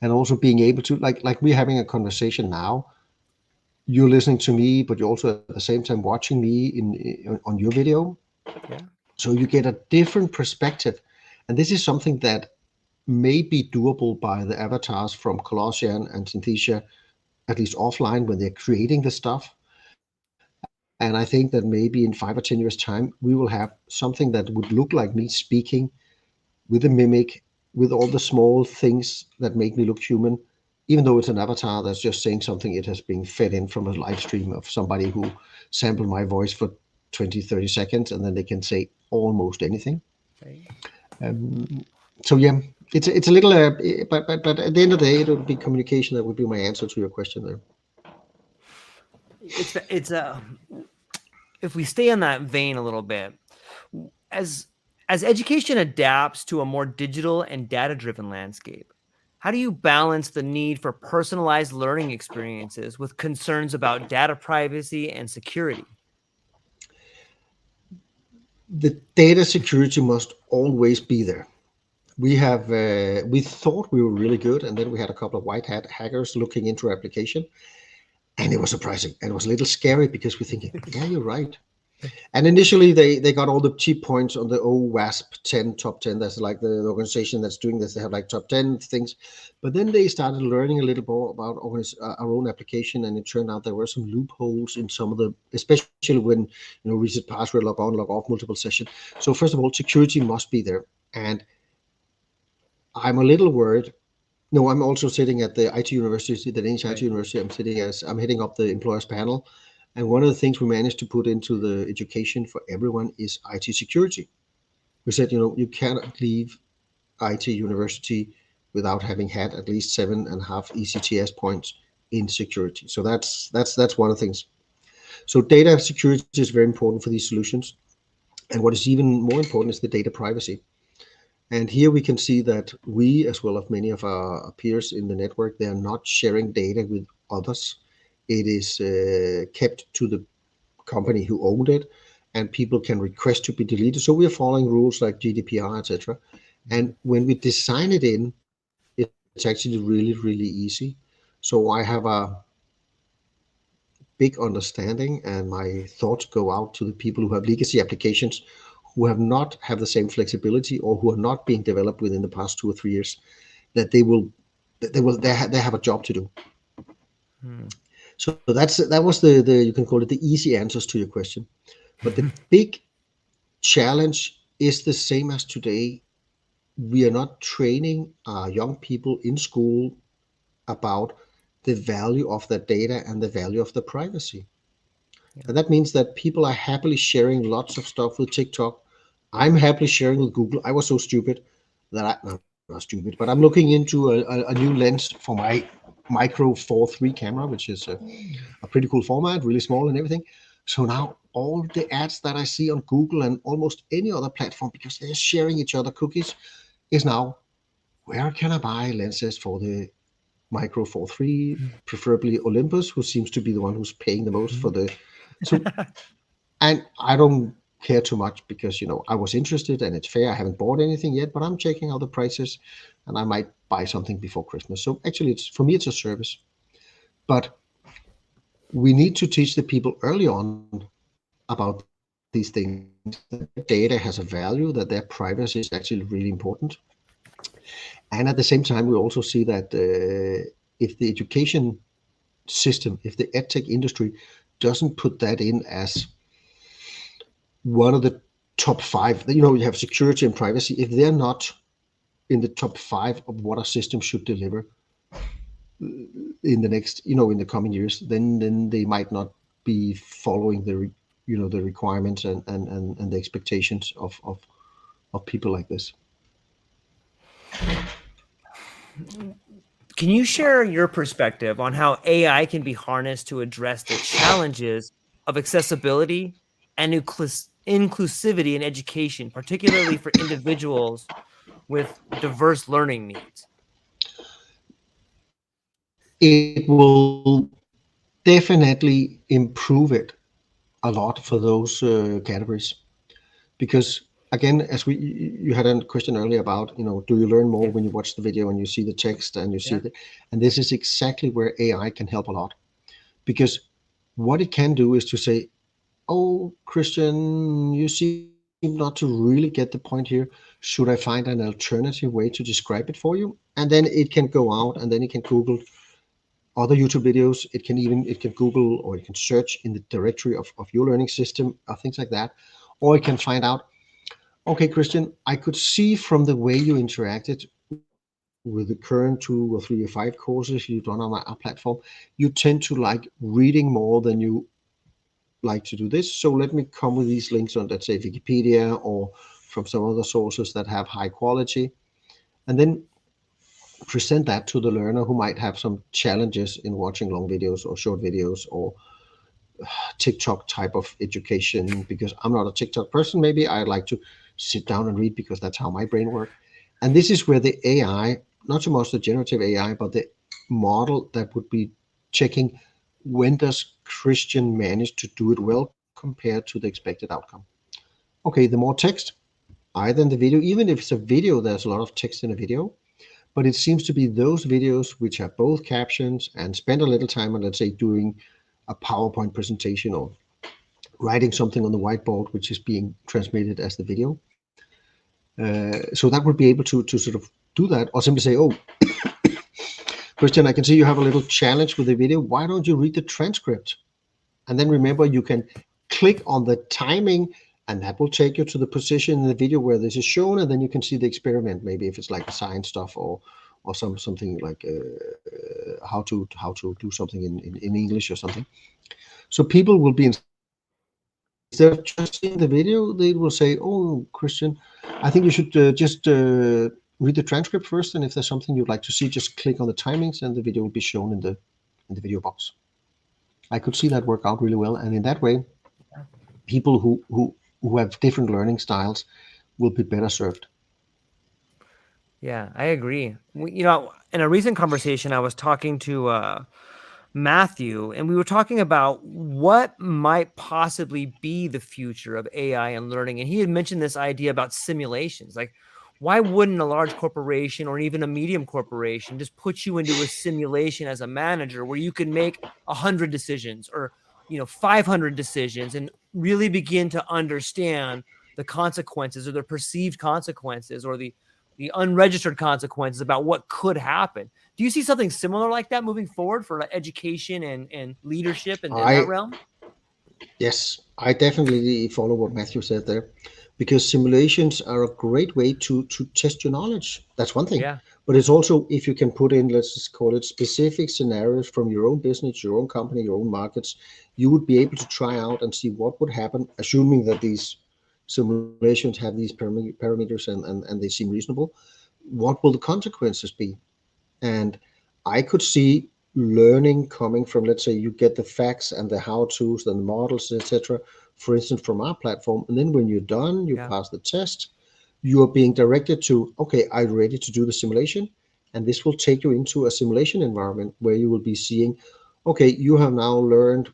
and also being able to, like we're having a conversation now, you're listening to me, but you're also at the same time watching me on your video. Yeah. So you get a different perspective. And this is something that may be doable by the avatars from Colossian and Synthesia, at least offline when they're creating the stuff. And I think that maybe in 5 or 10 years time, we will have something that would look like me speaking with a mimic, with all the small things that make me look human, even though it's an avatar that's just saying something it has been fed in from a live stream of somebody who sampled my voice for 20, 30 seconds, and then they can say almost anything. Right. So yeah, it's a little, but at the end of the day, it would be communication. That would be my answer to your question there. It's if we stay in that vein a little bit, as education adapts to a more digital and data-driven landscape, how do you balance the need for personalized learning experiences with concerns about data privacy and security? The data security must always be there. We thought we were really good, and then we had a couple of white hat hackers looking into our application, and it was surprising, and it was a little scary because we're thinking, yeah, you're right. And initially they got all the cheap points on the OWASP 10 top 10. That's like the organization that's doing this. They have like top 10 things, but then they started learning a little more about our own application, and it turned out there were some loopholes in some of the, especially when reset password, log on, log off, multiple session. So first of all, security must be there, and I'm a little worried. No, I'm also sitting at the IT University, the Danish IT University. I'm heading up the employers panel. And one of the things we managed to put into the education for everyone is IT security. We said, you cannot leave IT University without having had at least 7.5 ECTS points in security. So that's one of the things. So data security is very important for these solutions. And what is even more important is the data privacy. And here we can see that we, as well as many of our peers in the network, they are not sharing data with others. It is kept to the company who owned it, and people can request to be deleted. So we are following rules like GDPR, etc. And when we design it in, it's actually really, really easy. So I have a big understanding, and my thoughts go out to the people who have legacy applications who have not have the same flexibility, or who are not being developed within the past 2 or 3 years, that they have a job to do. So that was the you can call it the easy answers to your question. But the big challenge is the same as today. We are not training our young people in school about the value of that data and the value of the privacy. And that means that people are happily sharing lots of stuff with TikTok. I'm happily sharing with Google. I was so stupid that I'm not stupid, but I'm looking into a new lens for my micro 4.3 camera, which is a pretty cool format, really small and everything. So now all the ads that I see on Google and almost any other platform, because they're sharing each other cookies, is now, where can I buy lenses for the micro 4.3, preferably Olympus, who seems to be the one who's paying the most for the. So, and I don't care too much because I was interested and it's fair. I haven't bought anything yet, but I'm checking out the prices, and I might buy something before Christmas. So actually, for me, it's a service. But we need to teach the people early on about these things. That data has a value, that their privacy is actually really important. And at the same time, we also see that if the education system, if the EdTech industry doesn't put that in as one of the top 5, you have security and privacy. If they're not in the top 5 of what a system should deliver in the next, in the coming years, then they might not be following the the requirements and the expectations of people like this. Can you share your perspective on how AI can be harnessed to address the challenges of accessibility and inclusivity in education, particularly for individuals with diverse learning needs? It will definitely improve it a lot for those categories, because again, as you had a question earlier about, do you learn more when you watch the video and you see the text and you see it? And this is exactly where AI can help a lot, because what it can do is to say, oh, Christian, you seem not to really get the point here. Should I find an alternative way to describe it for you? And then it can go out and then it can Google other YouTube videos. It can Google, or it can search in the directory of your learning system, or things like that. Or it can find out, okay, Christian, I could see from the way you interacted with the current 2 or 3 or 5 courses you've done on our platform, you tend to like reading more than you like to do this. So let me come with these links on, let's say, Wikipedia or from some other sources that have high quality, and then present that to the learner who might have some challenges in watching long videos or short videos or TikTok type of education, because I'm not a TikTok person. Maybe I like to sit down and read because that's how my brain works. And this is where the AI, not so much the generative AI, but the model that would be checking, when does Christian manage to do it well compared to the expected outcome. Okay, the more text, either in the video, even if it's a video, there's a lot of text in a video, but it seems to be those videos which have both captions and spend a little time on, let's say, doing a PowerPoint presentation or writing something on the whiteboard, which is being transmitted as the video. So that would be able to sort of do that, or simply say, oh, Christian, I can see you have a little challenge with the video. Why don't you read the transcript? And then remember, you can click on the timing, and that will take you to the position in the video where this is shown, and then you can see the experiment, maybe if it's like science stuff or something like how to do something in English or something. So people will be, instead of just seeing the video, they will say, oh, Christian, I think you should just read the transcript first, and if there's something you'd like to see, just click on the timings and the video will be shown in the video box. I could see that work out really well, and in that way, people who have different learning styles will be better served. Yeah, I agree. You know, in a recent conversation, I was talking to Matthew, and we were talking about what might possibly be the future of AI and learning. And he had mentioned this idea about simulations. Like, why wouldn't a large corporation or even a medium corporation just put you into a simulation as a manager where you can make 100 decisions or, 500 decisions and really begin to understand the consequences or the perceived consequences or the unregistered consequences about what could happen. Do you see something similar like that moving forward for like education and leadership in that realm? Yes, I definitely follow what Matthew said there, because simulations are a great way to test your knowledge. That's one thing. Yeah. But it's also, if you can put in, let's just call it, specific scenarios from your own business, your own company, your own markets, you would be able to try out and see what would happen, assuming that these simulations have these parameters and they seem reasonable. What will the consequences be? And I could see learning coming from, let's say, you get the facts and the how-tos and the models, etc., for instance, from our platform. And then when you're done, you pass the test, you are being directed to, okay, are you ready to do the simulation? And this will take you into a simulation environment where you will be seeing, okay, you have now learned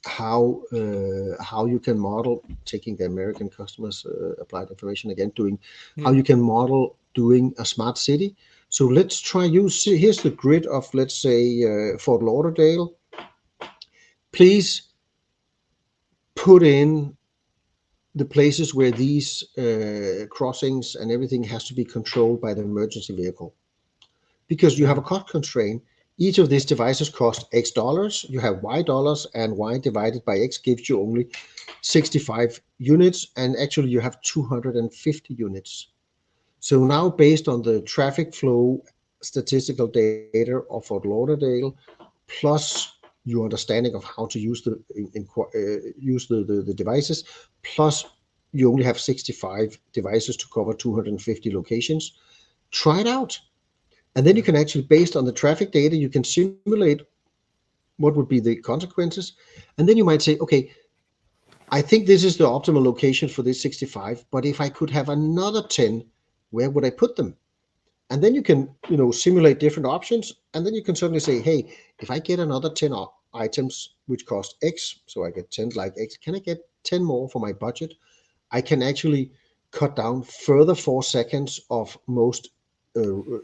how you can model, taking the American customers applied information again, doing how you can model doing a smart city. So let's try here's the grid of, let's say, Fort Lauderdale. Please put in the places where these crossings and everything has to be controlled by the emergency vehicle, because you have a cost constraint. Each of these devices costs X dollars. You have Y dollars, and Y divided by X gives you only 65 units, and actually you have 250 units. So now, based on the traffic flow statistical data of Fort Lauderdale, plus your understanding of how to use the devices, plus you only have 65 devices to cover 250 locations, try it out. And then you can actually, based on the traffic data, you can simulate what would be the consequences. And then you might say, okay, I think this is the optimal location for this 65, but if I could have another 10, where would I put them? And then you can, simulate different options. And then you can certainly say, hey, if I get another 10 items which cost X, so I get 10 like X, can I get 10 more for my budget? I can actually cut down further 4 seconds of most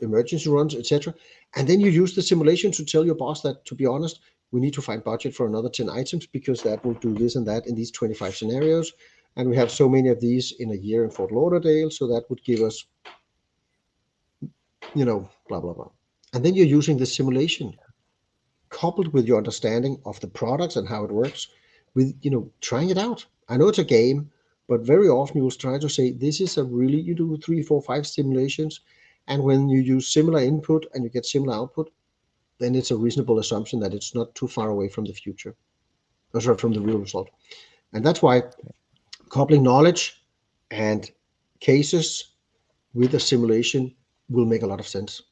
emergency runs, etc. And then you use the simulation to tell your boss that, to be honest, we need to find budget for another 10 items because that will do this and that in these 25 scenarios. And we have so many of these in a year in Fort Lauderdale, so that would give us, blah, blah, blah. And then you're using the simulation. coupled with your understanding of the products and how it works, with trying it out. I know it's a game, but very often you will try to say, this is a really, you do 3, 4, 5 simulations, and when you use similar input and you get similar output, then it's a reasonable assumption that it's not too far away from the future, or sorry, from the real result. And that's why coupling knowledge and cases with a simulation will make a lot of sense.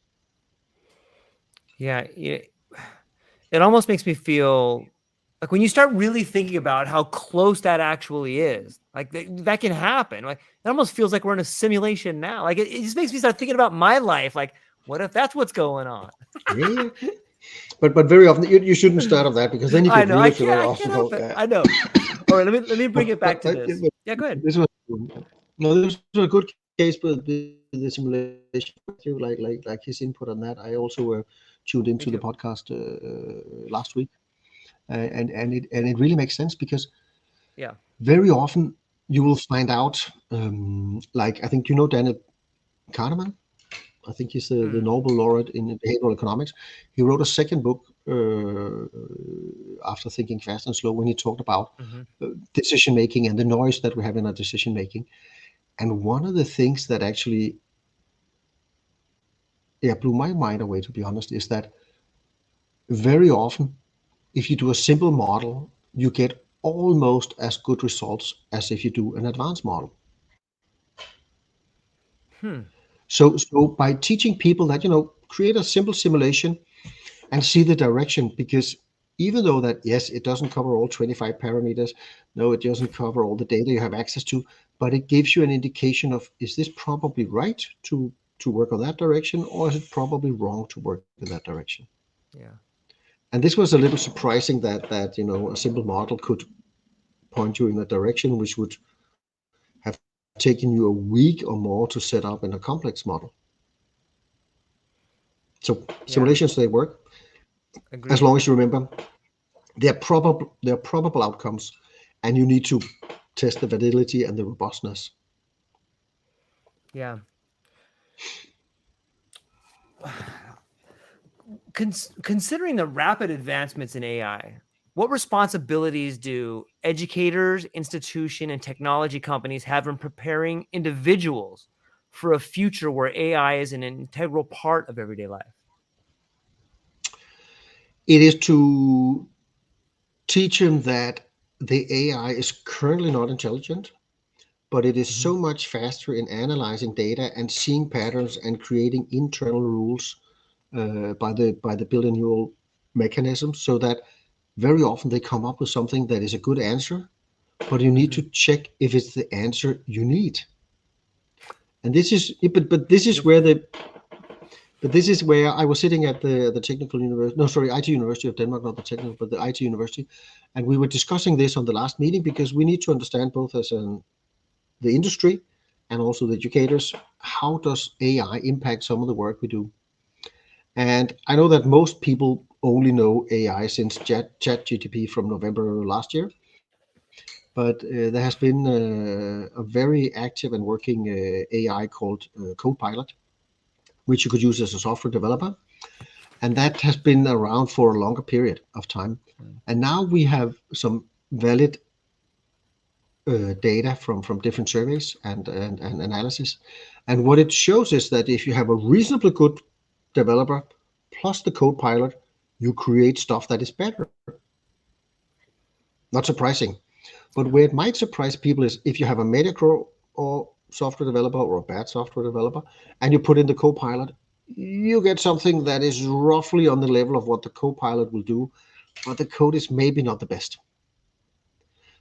Yeah, it almost makes me feel like when you start really thinking about how close that actually is, like that can happen. Like it almost feels like we're in a simulation now. Like it just makes me start thinking about my life. Like, what if that's what's going on? Yeah. But very often you shouldn't start off that, because then you I could know really I can't help it. I know. All right, let me bring it back to this. Yeah, go ahead. This was a good case with the simulation. Like his input on that. I also tuned into the podcast last week, and it really makes sense, because very often you will find out, like, I think Daniel Kahneman. I think he's the Nobel laureate in behavioral economics. He wrote a second book after Thinking Fast and Slow, when he talked about decision making and the noise that we have in our decision making. And one of the things that actually blew my mind away, to be honest, is that very often, if you do a simple model, you get almost as good results as if you do an advanced model. So by teaching people that, create a simple simulation and see the direction, because even though that, yes, it doesn't cover all 25 parameters, no, it doesn't cover all the data you have access to, but it gives you an indication of, is this probably right to work on that direction, or is it probably wrong to work in that direction? Yeah. And this was a little surprising that a simple model could point you in a direction which would have taken you a week or more to set up in a complex model. So simulations, they work. Agreed. As long as you remember they're probable outcomes, and you need to test the validity and the robustness. Yeah. Considering the rapid advancements in AI, what responsibilities do educators, institutions, and technology companies have in preparing individuals for a future where AI is an integral part of everyday life? It is to teach them that the AI is currently not intelligent, but it is so much faster in analyzing data and seeing patterns and creating internal rules by the building neural mechanisms, so that very often they come up with something that is a good answer, but you need to check if it's the answer you need. And this is, but this is where this is where I was sitting at the technical university, IT University of Denmark, not the technical, but the IT University, and we were discussing this on the last meeting, because we need to understand, both as the industry and also the educators, how does AI impact some of the work we do. And I know that most people only know AI since ChatGPT from November last year, but there has been a very active and working AI called Copilot, which you could use as a software developer. And that has been around for a longer period of time. And now we have some valid data from different surveys and analysis. And what it shows is that if you have a reasonably good developer plus the Copilot, you create stuff that is better. Not surprising. But where it might surprise people is if you have a mediocre or software developer or a bad software developer, and you put in the Copilot, you get something that is roughly on the level of what the Copilot will do, but the code is maybe not the best.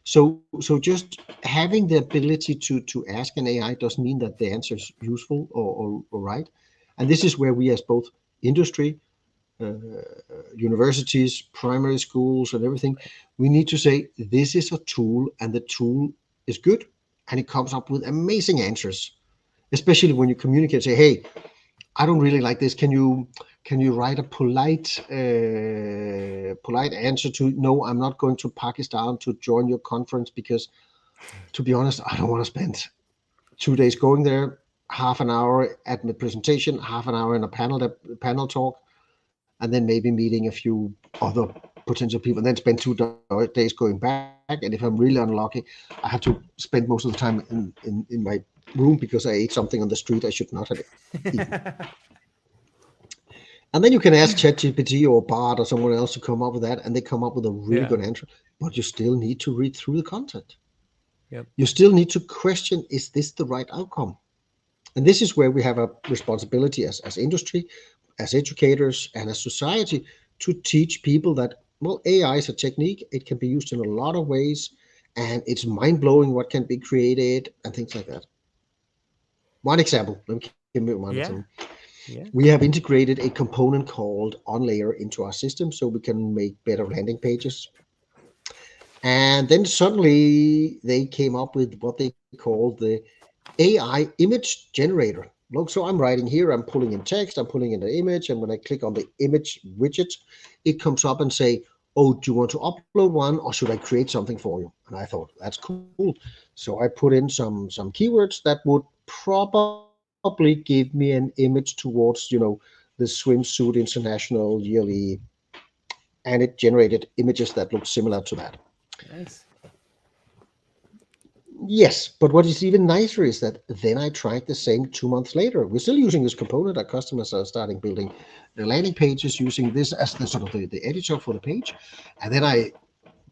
So just having the ability to ask an AI doesn't mean that the answer is useful or right. And this is where we, as both industry, universities, primary schools, and everything, we need to say, this is a tool, and the tool is good, and it comes up with amazing answers, especially when you communicate, say, hey, I don't really like this. Can you write a polite answer to, no, I'm not going to Pakistan to join your conference, because to be honest, I don't want to spend 2 days going there, half an hour at the presentation, half an hour in a panel talk, and then maybe meeting a few other potential people, and then spend 2 days going back. And if I'm really unlucky, I have to spend most of the time in my room because I ate something on the street I should not have eaten. And then you can ask ChatGPT or Bard or someone else to come up with that, and they come up with a really good answer. But you still need to read through the content. Yep. You still need to question, is this the right outcome? And this is where we have a responsibility as industry, as educators, and as society to teach people that, well, AI is a technique. It can be used in a lot of ways, and it's mind-blowing what can be created and things like that. One example, let me give me one example. We have integrated a component called OnLayer into our system so we can make better landing pages. And then suddenly they came up with what they call the AI image generator. Look, so I'm writing here, I'm pulling in text, I'm pulling in the image, and when I click on the image widget, it comes up and say, oh, do you want to upload one, or should I create something for you? And I thought, that's cool. So I put in some keywords that would probably give me an image towards, the swimsuit international yearly, and it generated images that looked similar to that. Nice. Yes, but what is even nicer is that then I tried the same 2 months later. We're still using this component. Our customers are starting building the landing pages using this as the sort of the editor for the page. And then I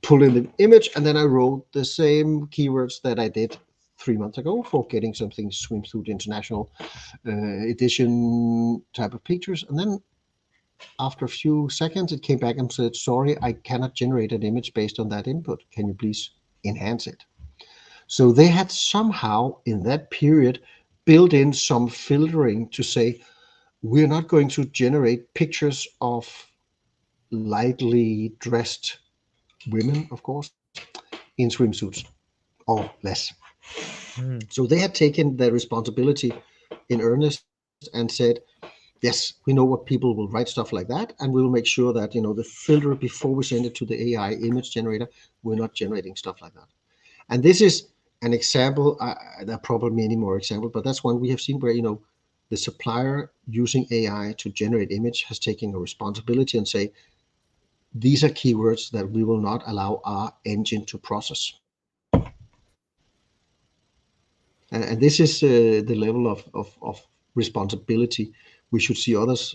pulled in the image, and then I wrote the same keywords that I did 3 months ago for getting something swimsuit international edition type of pictures. And then after a few seconds, it came back and said, sorry, I cannot generate an image based on that input. Can you please enhance it? So they had somehow in that period built in some filtering to say, we're not going to generate pictures of lightly dressed women, of course, in swimsuits or less. So they had taken their responsibility in earnest and said, yes, we know what people will write stuff like that, and we will make sure that, the filter before we send it to the AI image generator, we're not generating stuff like that. And this is an example. There are probably many more examples, but that's one we have seen where, the supplier using AI to generate image has taken a responsibility and say, these are keywords that we will not allow our engine to process. And this is the level of responsibility we should see others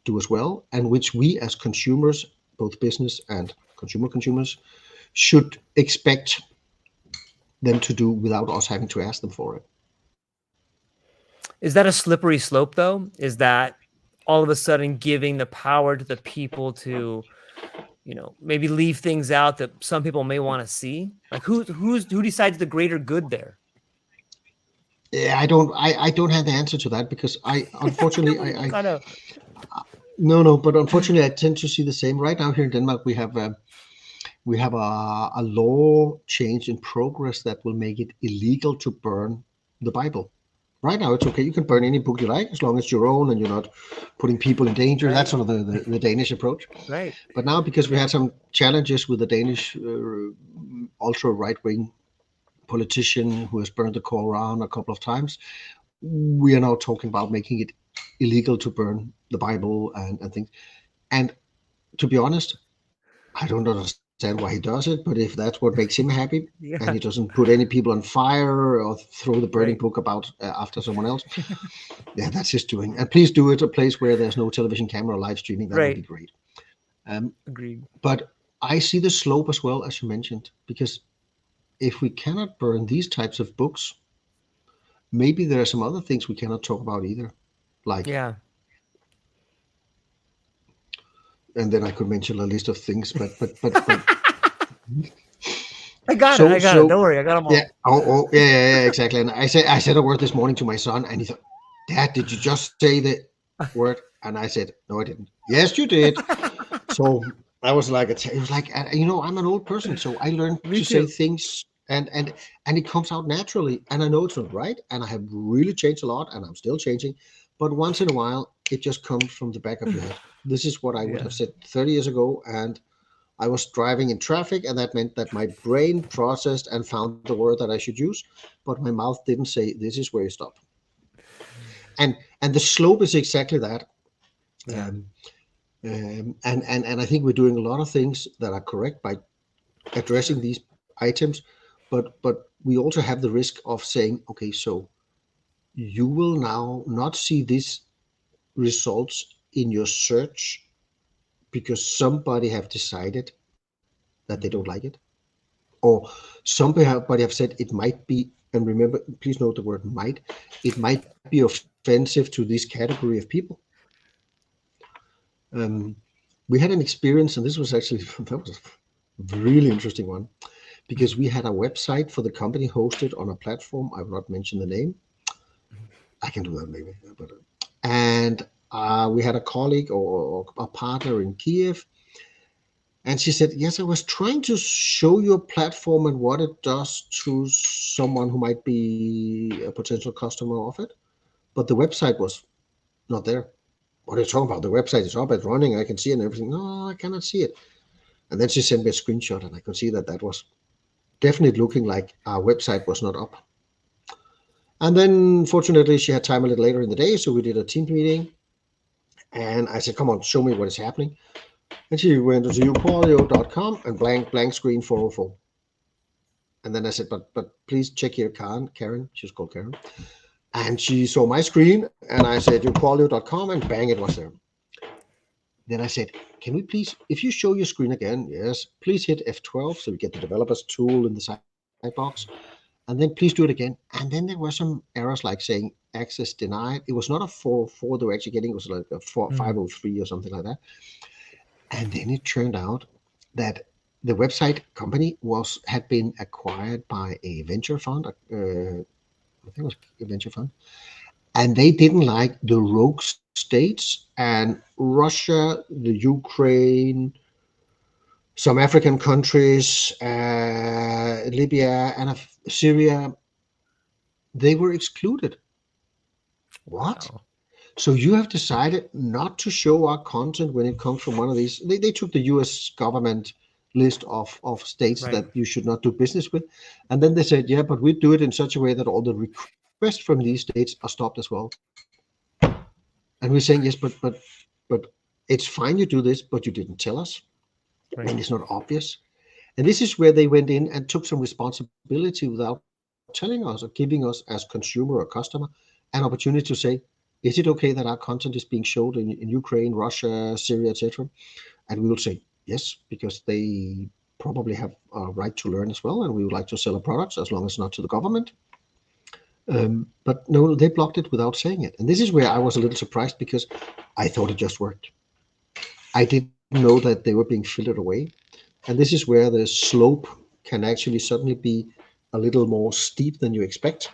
do as well, and which we as consumers, both business and consumers, should expect them to do without us having to ask them for it. Is that a slippery slope, though? Is that all of a sudden giving the power to the people to, maybe leave things out that some people may want to see? Like who decides the greater good there? Yeah, I don't have the answer to that because unfortunately but unfortunately I tend to see the same. Right now here in Denmark, we have a law change in progress that will make it illegal to burn the Bible. Right now it's okay, you can burn any book you like as long as it's your own and you're not putting people in danger. Right. That's sort of the Danish approach. Right. But now, because we had some challenges with the Danish ultra right-wing politician who has burned the Quran a couple of times, we are now talking about making it illegal to burn the Bible and things. And to be honest, I don't understand why he does it, but if that's what makes him happy, and he doesn't put any people on fire or throw the burning book about after someone else, that's his doing. And please do it a place where there's no television camera or live streaming. That would be great. Agreed. But I see the slope as well, as you mentioned, because if we cannot burn these types of books, maybe there are some other things we cannot talk about either. Like, and then I could mention a list of things, but I got it. Don't worry, I got them all. Yeah, exactly. And I said a word this morning to my son, and he thought, Dad, did you just say the word? And I said, no, I didn't. Yes, you did. So I was like, it was like, I'm an old person, so I learned to say things, and it comes out naturally, and I know it's not right, and I have really changed a lot, and I'm still changing, but once in a while, it just comes from the back of your head. This is what I would have said 30 years ago, and I was driving in traffic, and that meant that my brain processed and found the word that I should use, but my mouth didn't say, this is where you stop. And the slope is exactly that. And I think we're doing a lot of things that are correct by addressing these items, but we also have the risk of saying, okay, so you will now not see these results in your search because somebody have decided that they don't like it, or somebody have said it might be, and remember, please note the word might, it might be offensive to this category of people. We had an experience, and this was actually, that was a really interesting one, because we had a website for the company hosted on a platform. I will not mention the name. I can do that maybe. And we had a colleague or a partner in Kiev, and she said, yes, I was trying to show your platform and what it does to someone who might be a potential customer of it, but the website was not there. What are you talking about? The website is up and running. I can see it and everything. No, I cannot see it. And then she sent me a screenshot, and I could see that that was definitely looking like our website was not up. And then fortunately she had time a little later in the day, so we did a team meeting, and I said, come on, show me what is happening. And she went to uqualio.com and blank screen 404. And then I said, but please check here, Karen, she was called Karen. And she saw my screen, and I said, uqualio.com, and bang, it was there. Then I said, can we please, if you show your screen again, yes, please hit F12 so we get the developers tool in the side box. And then please do it again. And then there were some errors like saying access denied. It was not a 404 they were actually getting. It was like a 503 or something like that. And then it turned out that the website company had been acquired by a venture fund. I think it was a venture fund. And they didn't like the rogue states and Russia, the Ukraine, some African countries, Libya, and Syria. They were excluded. What? Wow. So you have decided not to show our content when it comes from one of these. They took the US government list of states that you should not do business with. And then they said, yeah, but we do it in such a way that all the requests from these states are stopped as well. And we're saying, yes, but it's fine you do this, but you didn't tell us. Right. And it's not obvious. And this is where they went in and took some responsibility without telling us or giving us as consumer or customer an opportunity to say, is it okay that our content is being showed in Ukraine, Russia, Syria, etc.? And we will say yes, because they probably have a right to learn as well, and we would like to sell our products as long as not to the government. But no, they blocked it without saying it. And this is where I was a little surprised, because I thought it just worked. I didn't know that they were being filtered away. And this is where the slope can actually suddenly be a little more steep than you expect.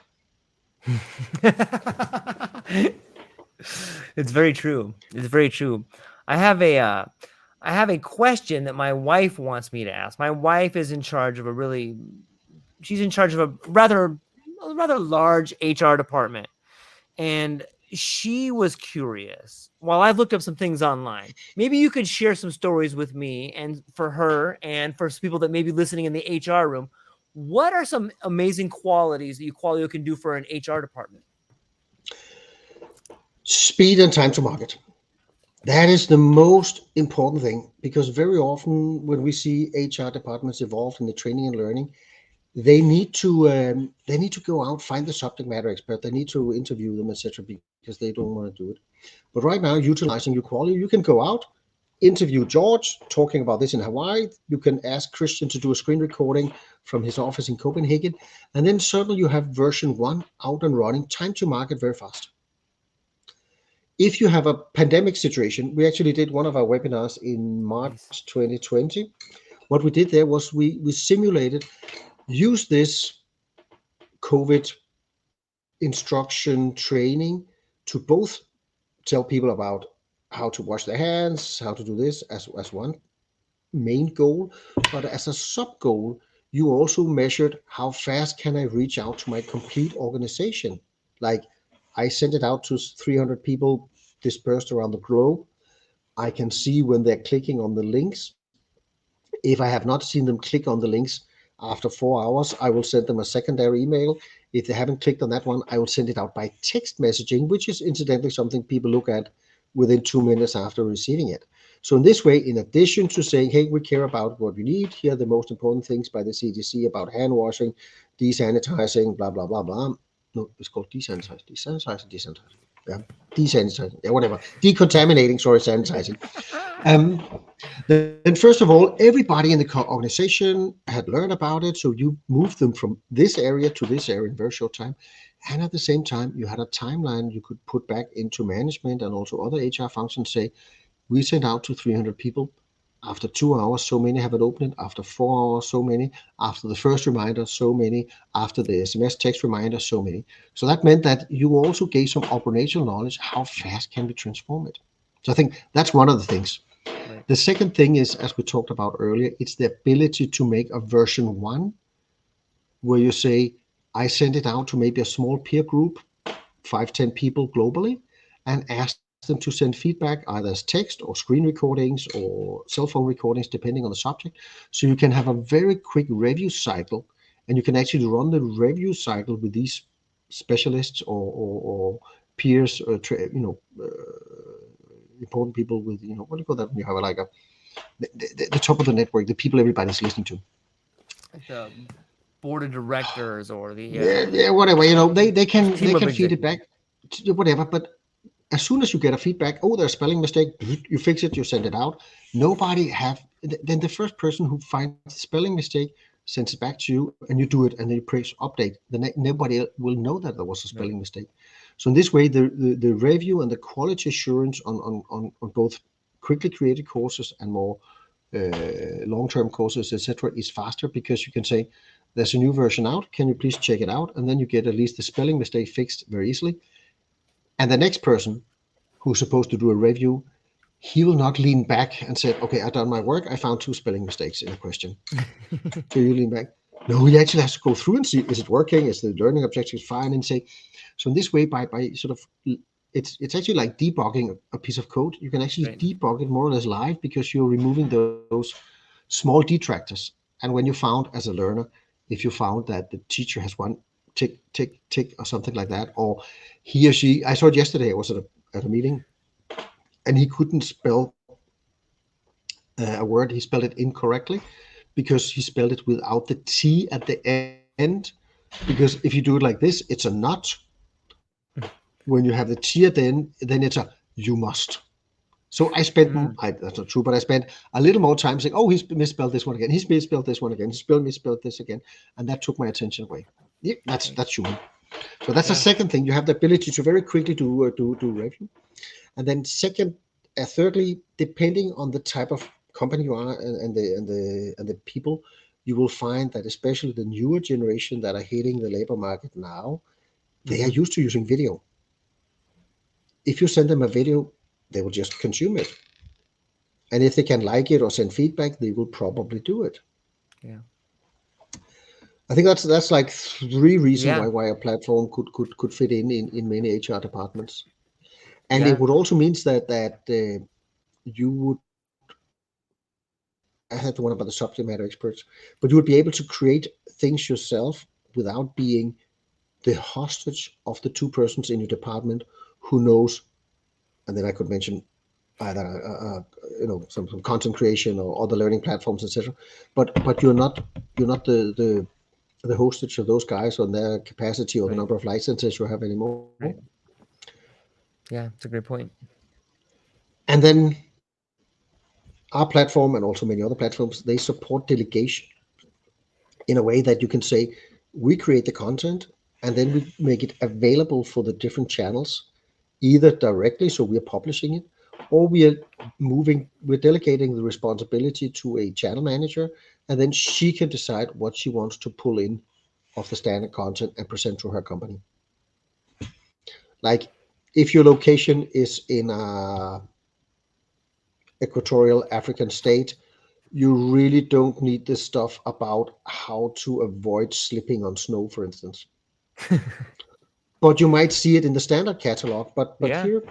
It's very true. It's very true. I have a question that my wife wants me to ask. My wife is in charge of she's in charge of a rather large HR department. And she was curious. While I've looked up some things online, maybe you could share some stories with me and for her and for people that may be listening in the HR room. What are some amazing qualities that Uqualio can do for an HR department? Speed and time to market. That is the most important thing, because very often when we see HR departments involved in the training and learning, they need to go out, find the subject matter expert. They need to interview them, etc., because they don't want to do it. But right now, utilizing Uqualio, you can go out, interview George talking about this in Hawaii. You can ask Christian to do a screen recording from his office in Copenhagen, and then suddenly you have version 1 out and running, time to market very fast. If you have a pandemic situation, we actually did one of our webinars in March 2020. What we did there was we simulated, use this COVID instruction training to both tell people about how to wash their hands, how to do this as one main goal, but as a sub goal, you also measured how fast can I reach out to my complete organization. Like, I sent it out to 300 people dispersed around the globe. I can see when they're clicking on the links. If I have not seen them click on the links after 4 hours, I will send them a secondary email. If they haven't clicked on that one, I will send it out by text messaging, which is incidentally something people look at within 2 minutes after receiving it. So in this way, in addition to saying, hey, we care about what we need, here are the most important things by the CDC about hand washing, desanitizing, blah, blah, blah, blah. No, it's called desanitizing. Yeah, desanitizing, yeah, whatever. Decontaminating, sorry, sanitizing. Then first of all, everybody in the organization had learned about it. So you moved them from this area to this area in very short time. And at the same time, you had a timeline you could put back into management and also other HR functions. Say, we sent out to 300 people. After 2 hours, so many have it opened. After 4 hours, so many. After the first reminder, so many. After the SMS text reminder, so many. So that meant that you also gave some operational knowledge. How fast can we transform it? So I think that's one of the things. Right. The second thing is, as we talked about earlier, it's the ability to make a version 1 where you say, I send it out to maybe a small peer group, 5-10 people globally, and ask them to send feedback either as text or screen recordings or cell phone recordings, depending on the subject. So you can have a very quick review cycle, and you can actually run the review cycle with these specialists or peers, important people with, what do you call that when you have like the top of the network, the people everybody's listening to. Like the board of directors or the whatever, they can feed it back, whatever. But as soon as you get a feedback, there's a spelling mistake, you fix it, you send it out. Then the first person who finds the spelling mistake sends it back to you, and you do it, and then you press update. Then nobody will know that there was a spelling mistake. So in this way, the review and the quality assurance on both quickly created courses and more long-term courses, etc., is faster, because you can say, there's a new version out, can you please check it out? And then you get at least the spelling mistake fixed very easily. And the next person who's supposed to do a review, he will not lean back and say, okay, I've done my work, I found 2 spelling mistakes in a question. So you lean back. No, he actually has to go through and see, is it working? Is the learning objectives fine? And say, so in this way, by sort of, it's actually like debugging a piece of code. You can actually debug it more or less live, because you're removing those small detractors. And when you found, as a learner, if you found that the teacher has one tick, tick, tick, or something like that, or he or she, I saw it yesterday, I was at a meeting, and he couldn't spell a word, he spelled it incorrectly, because he spelled it without the T at the end, because if you do it like this, it's a not. When you have the T at the end, then it's a you must. So I spent, that's not true, but I spent a little more time saying, he's misspelled this one again, he's misspelled this one again, he's misspelled this again, and that took my attention away. Yeah, that's human. So that's the second thing. You have the ability to very quickly do review. And then thirdly, depending on the type of company you are and the people, you will find that especially the newer generation that are hitting the labor market now, they are used to using video. If you send them a video, they will just consume it. And if they can like it or send feedback, they will probably do it. Yeah. I think that's like 3 reasons why a platform could fit in many HR departments. And it would also means that you would, I had one about the subject matter experts, but you would be able to create things yourself without being the hostage of the 2 persons in your department who knows. And then I could mention either some content creation or other learning platforms, etc. But you're not the hostage of those guys on their capacity or the number of licenses you have anymore. Right. Yeah, it's a great point. And then our platform and also many other platforms, they support delegation in a way that you can say, we create the content and then we make it available for the different channels, either directly, so we are publishing it, or we're delegating the responsibility to a channel manager, and then she can decide what she wants to pull in of the standard content and present to her company. Like if your location is in a equatorial African state, you really don't need this stuff about how to avoid slipping on snow, for instance. But you might see it in the standard catalog. But here,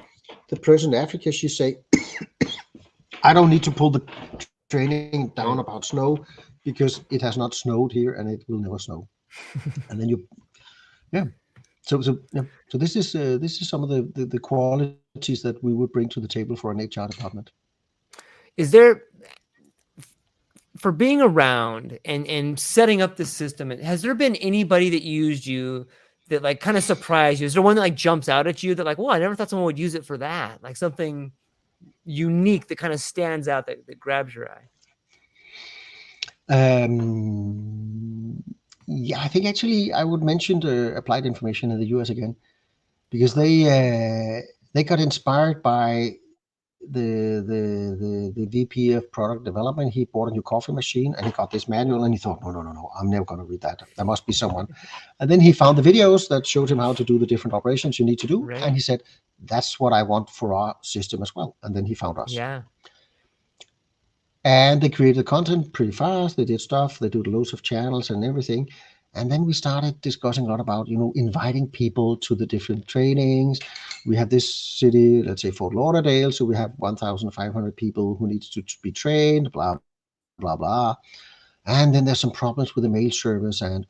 the person in Africa, she say, I don't need to pull the training down about snow because it has not snowed here and it will never snow. And then So this is some of the qualities that we would bring to the table for an HR department. is there, for being around and setting up the system, has there been anybody that used you that like kind of surprised you? Is there one that like jumps out at you that like, well, I never thought someone would use it for that? Like something unique that kind of stands out that grabs your eye? Yeah, I think actually I would mention the applied information in the US again, because they got inspired by the VP of product development. He bought a new coffee machine and he got this manual and he thought, no, I'm never going to read that. There must be someone. And then he found the videos that showed him how to do the different operations you need to do. Right. And he said, that's what I want for our system as well. And then he found us. Yeah. And they created content pretty fast. They did stuff. They did loads of channels and everything. And then we started discussing a lot about, inviting people to the different trainings. We have this city, let's say Fort Lauderdale. So we have 1,500 people who needs to be trained, blah, blah, blah. And then there's some problems with the mail service. And,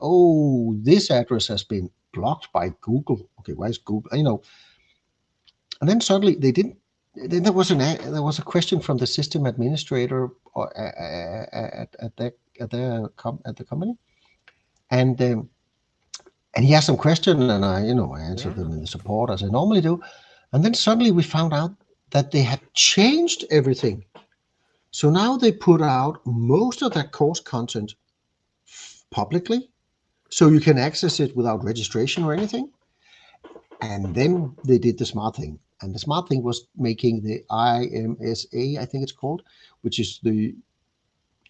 this address has been blocked by Google. Okay, why is Google, And then suddenly they didn't. Then there was a question from the system administrator at the company, and he asked some question, and I answered them in the support as I normally do, and then suddenly we found out that they had changed everything. So now they put out most of that course content publicly, so you can access it without registration or anything. And then they did the smart thing. And the smart thing was making the IMSA, I think it's called, which is the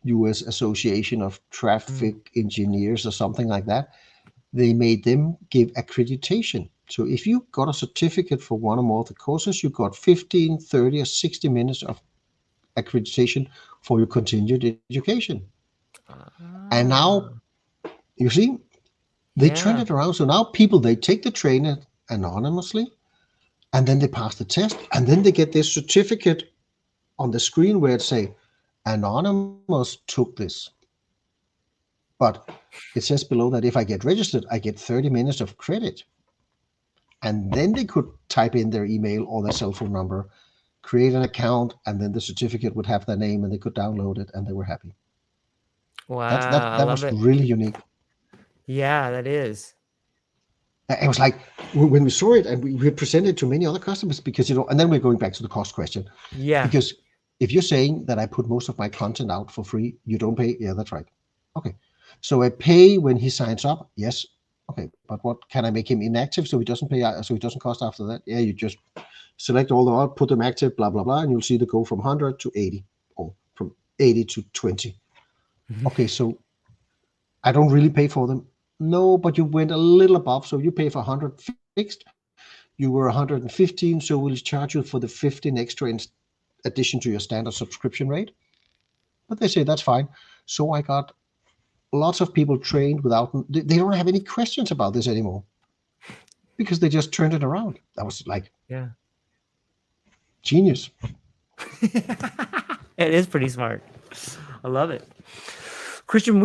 US Association of Traffic Engineers or something like that. They made them give accreditation. So if you got a certificate for one or more of the courses, you got 15, 30, or 60 minutes of accreditation for your continued education. And now, you see, they turned it around. So now people, they take the trainer anonymously, and then they pass the test, and then they get this certificate on the screen where it say, anonymous took this. But it says below that if I get registered, I get 30 minutes of credit. And then they could type in their email or their cell phone number, create an account, and then the certificate would have their name, and they could download it, and they were happy. Wow, that was really unique. Yeah, that is. It was like when we saw it and we presented to many other customers, because, and then we're going back to the cost question. Yeah. Because if you're saying that I put most of my content out for free, you don't pay. Yeah, that's right. Okay. So I pay when he signs up. Yes. Okay. But what can I make him inactive so he doesn't pay, so he doesn't cost after that? Yeah, you just select all the out, put them active, blah, blah, blah. And you'll see they go from 100 to 80 or from 80 to 20. Okay. So I don't really pay for them. No, but you went a little above, so you pay for 100 fixed. You were 115, so we'll charge you for the 15 extra in addition to your standard subscription rate. But they say that's fine. So I got lots of people trained without, they don't have any questions about this anymore, because they just turned it around. That was like, genius. It is pretty smart. I love it. Christian,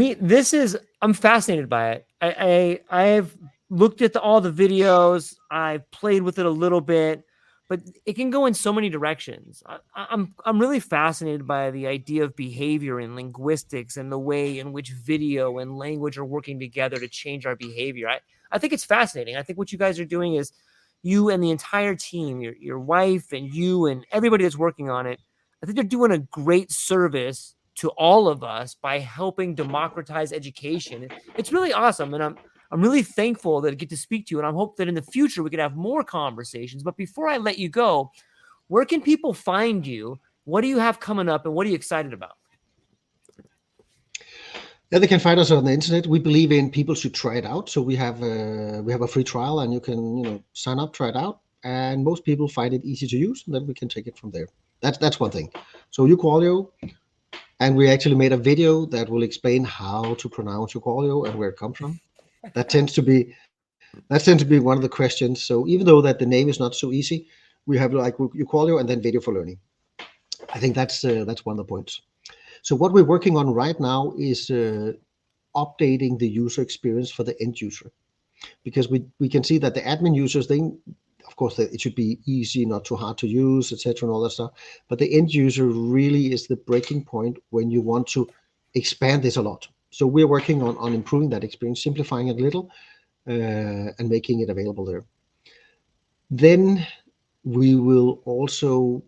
I'm fascinated by it. I've looked at all the videos. I've played with it a little bit, but it can go in so many directions. I'm really fascinated by the idea of behavior and linguistics and the way in which video and language are working together to change our behavior. I think it's fascinating. I think what you guys are doing is, you and the entire team, your wife and you and everybody that's working on it, I think they're doing a great service to all of us by helping democratize education. It's really awesome. And I'm really thankful that I get to speak to you. And I hope that in the future we could have more conversations. But before I let you go, where can people find you? What do you have coming up and what are you excited about? Yeah, they can find us on the internet. We believe in people should try it out. So we have a free trial, and you can sign up, try it out. And most people find it easy to use, and then we can take it from there. That's one thing. So Uqualio. And we actually made a video that will explain how to pronounce Uqualio and where it comes from. That tends to be one of the questions. So even though that the name is not so easy, we have like Uqualio and then video for learning. I think that's one of the points. So what we're working on right now is updating the user experience for the end user, because we can see that the admin users, of of course, it should be easy, not too hard to use, etc., and all that stuff. But the end user really is the breaking point when you want to expand this a lot. So we're working on improving that experience, simplifying it a little, and making it available there. Then we will also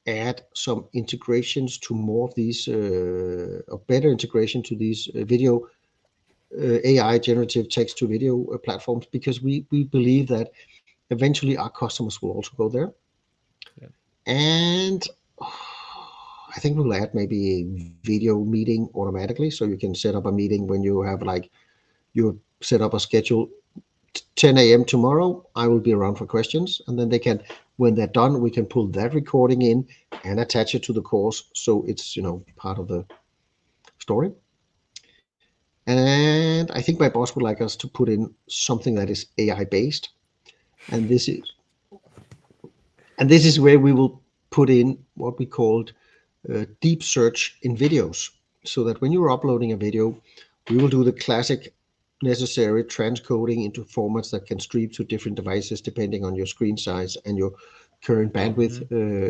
add some integrations to more of these, or better integration to these video AI generative text to video platforms, because we believe that eventually our customers will also go there. Yeah. And I think we'll add maybe a video meeting automatically, so you can set up a meeting when you have you set up a schedule 10 a.m. tomorrow. I will be around for questions, and then they can, when they're done, we can pull that recording in and attach it to the course, so it's part of the story. And I think my boss would like us to put in something that is AI based, and this is where we will put in what we called deep search in videos, so that when you're uploading a video, we will do the classic necessary transcoding into formats that can stream to different devices depending on your screen size and your current bandwidth,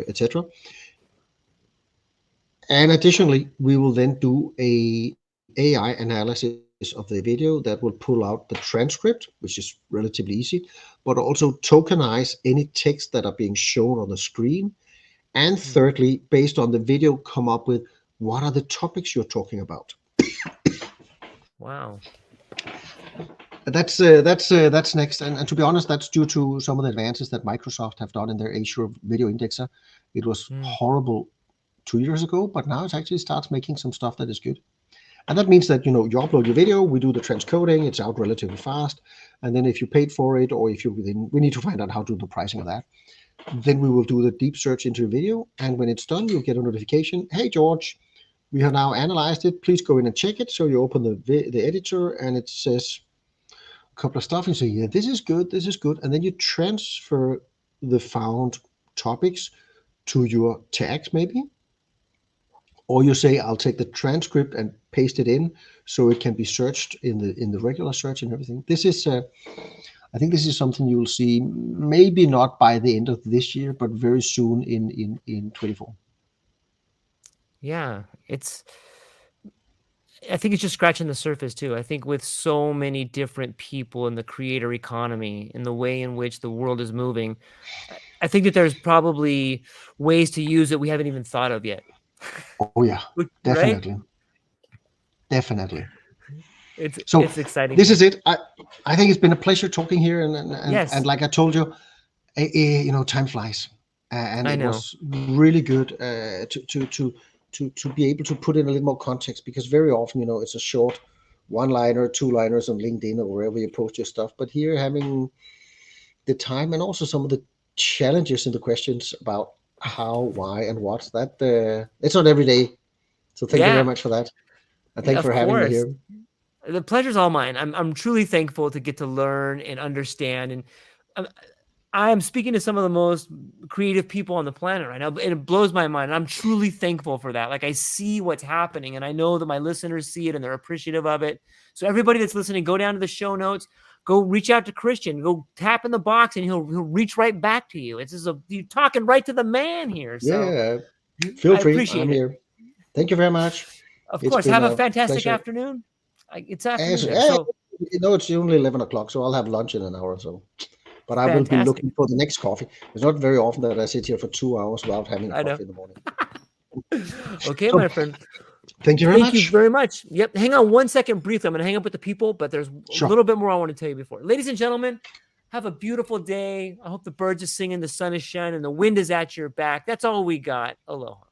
etc. And additionally, we will then do a AI analysis of the video that will pull out the transcript, which is relatively easy, but also tokenize any text that are being shown on the screen. And thirdly, based on the video, come up with what are the topics you're talking about. Wow. That's next, and to be honest, that's due to some of the advances that Microsoft have done in their Azure Video Indexer. It was horrible 2 years ago, but now it actually starts making some stuff that is good. And that means that you upload your video, we do the transcoding, it's out relatively fast, and then if you paid for it, or if you we need to find out how to do the pricing of that. Then we will do the deep search into your video, and when it's done, you'll get a notification. Hey George, we have now analyzed it. Please go in and check it. So you open the editor, and it says a couple of stuff. And you say, yeah, this is good, and then you transfer the found topics to your tags, maybe. Or you say, I'll take the transcript and paste it in so it can be searched in the regular search and everything. This is, I think this is something you'll see, maybe not by the end of this year, but very soon in 24. Yeah, I think it's just scratching the surface too. I think with so many different people in the creator economy, in the way in which the world is moving, I think that there's probably ways to use it we haven't even thought of yet. Oh yeah, definitely. Right? Definitely. It's exciting. This is it. I think it's been a pleasure talking here, and yes. And like I told you, time flies, and it was really good to be able to put in a little more context, because very often it's a short one-liner, two-liners on LinkedIn or wherever you post your stuff. But here, having the time and also some of the challenges and the questions about how, why, and what, that it's not every day. So thank you very much for that. And thanks for having me here. The pleasure's all mine. I'm truly thankful to get to learn and understand. And I'm speaking to some of the most creative people on the planet right now, and it blows my mind. I'm truly thankful for that. Like, I see what's happening, and I know that my listeners see it and they're appreciative of it. So everybody that's listening, go down to the show notes, go reach out to Christian, go tap in the box, and he'll reach right back to you. It's just you're talking right to the man here. So yeah, feel free. I'm here. Thank you very much. Of course. Have a fantastic afternoon. It's afternoon. It's only 11 o'clock, so I'll have lunch in an hour or so. But I will be looking for the next coffee. It's not very often that I sit here for 2 hours without having a coffee in the morning. Okay, my friend. Thank you very much. Thank you very much. Yep. Hang on 1 second briefly. I'm going to hang up with the people, but there's a little bit more I want to tell you before. Ladies and gentlemen, have a beautiful day. I hope the birds are singing, the sun is shining, the wind is at your back. That's all we got. Aloha.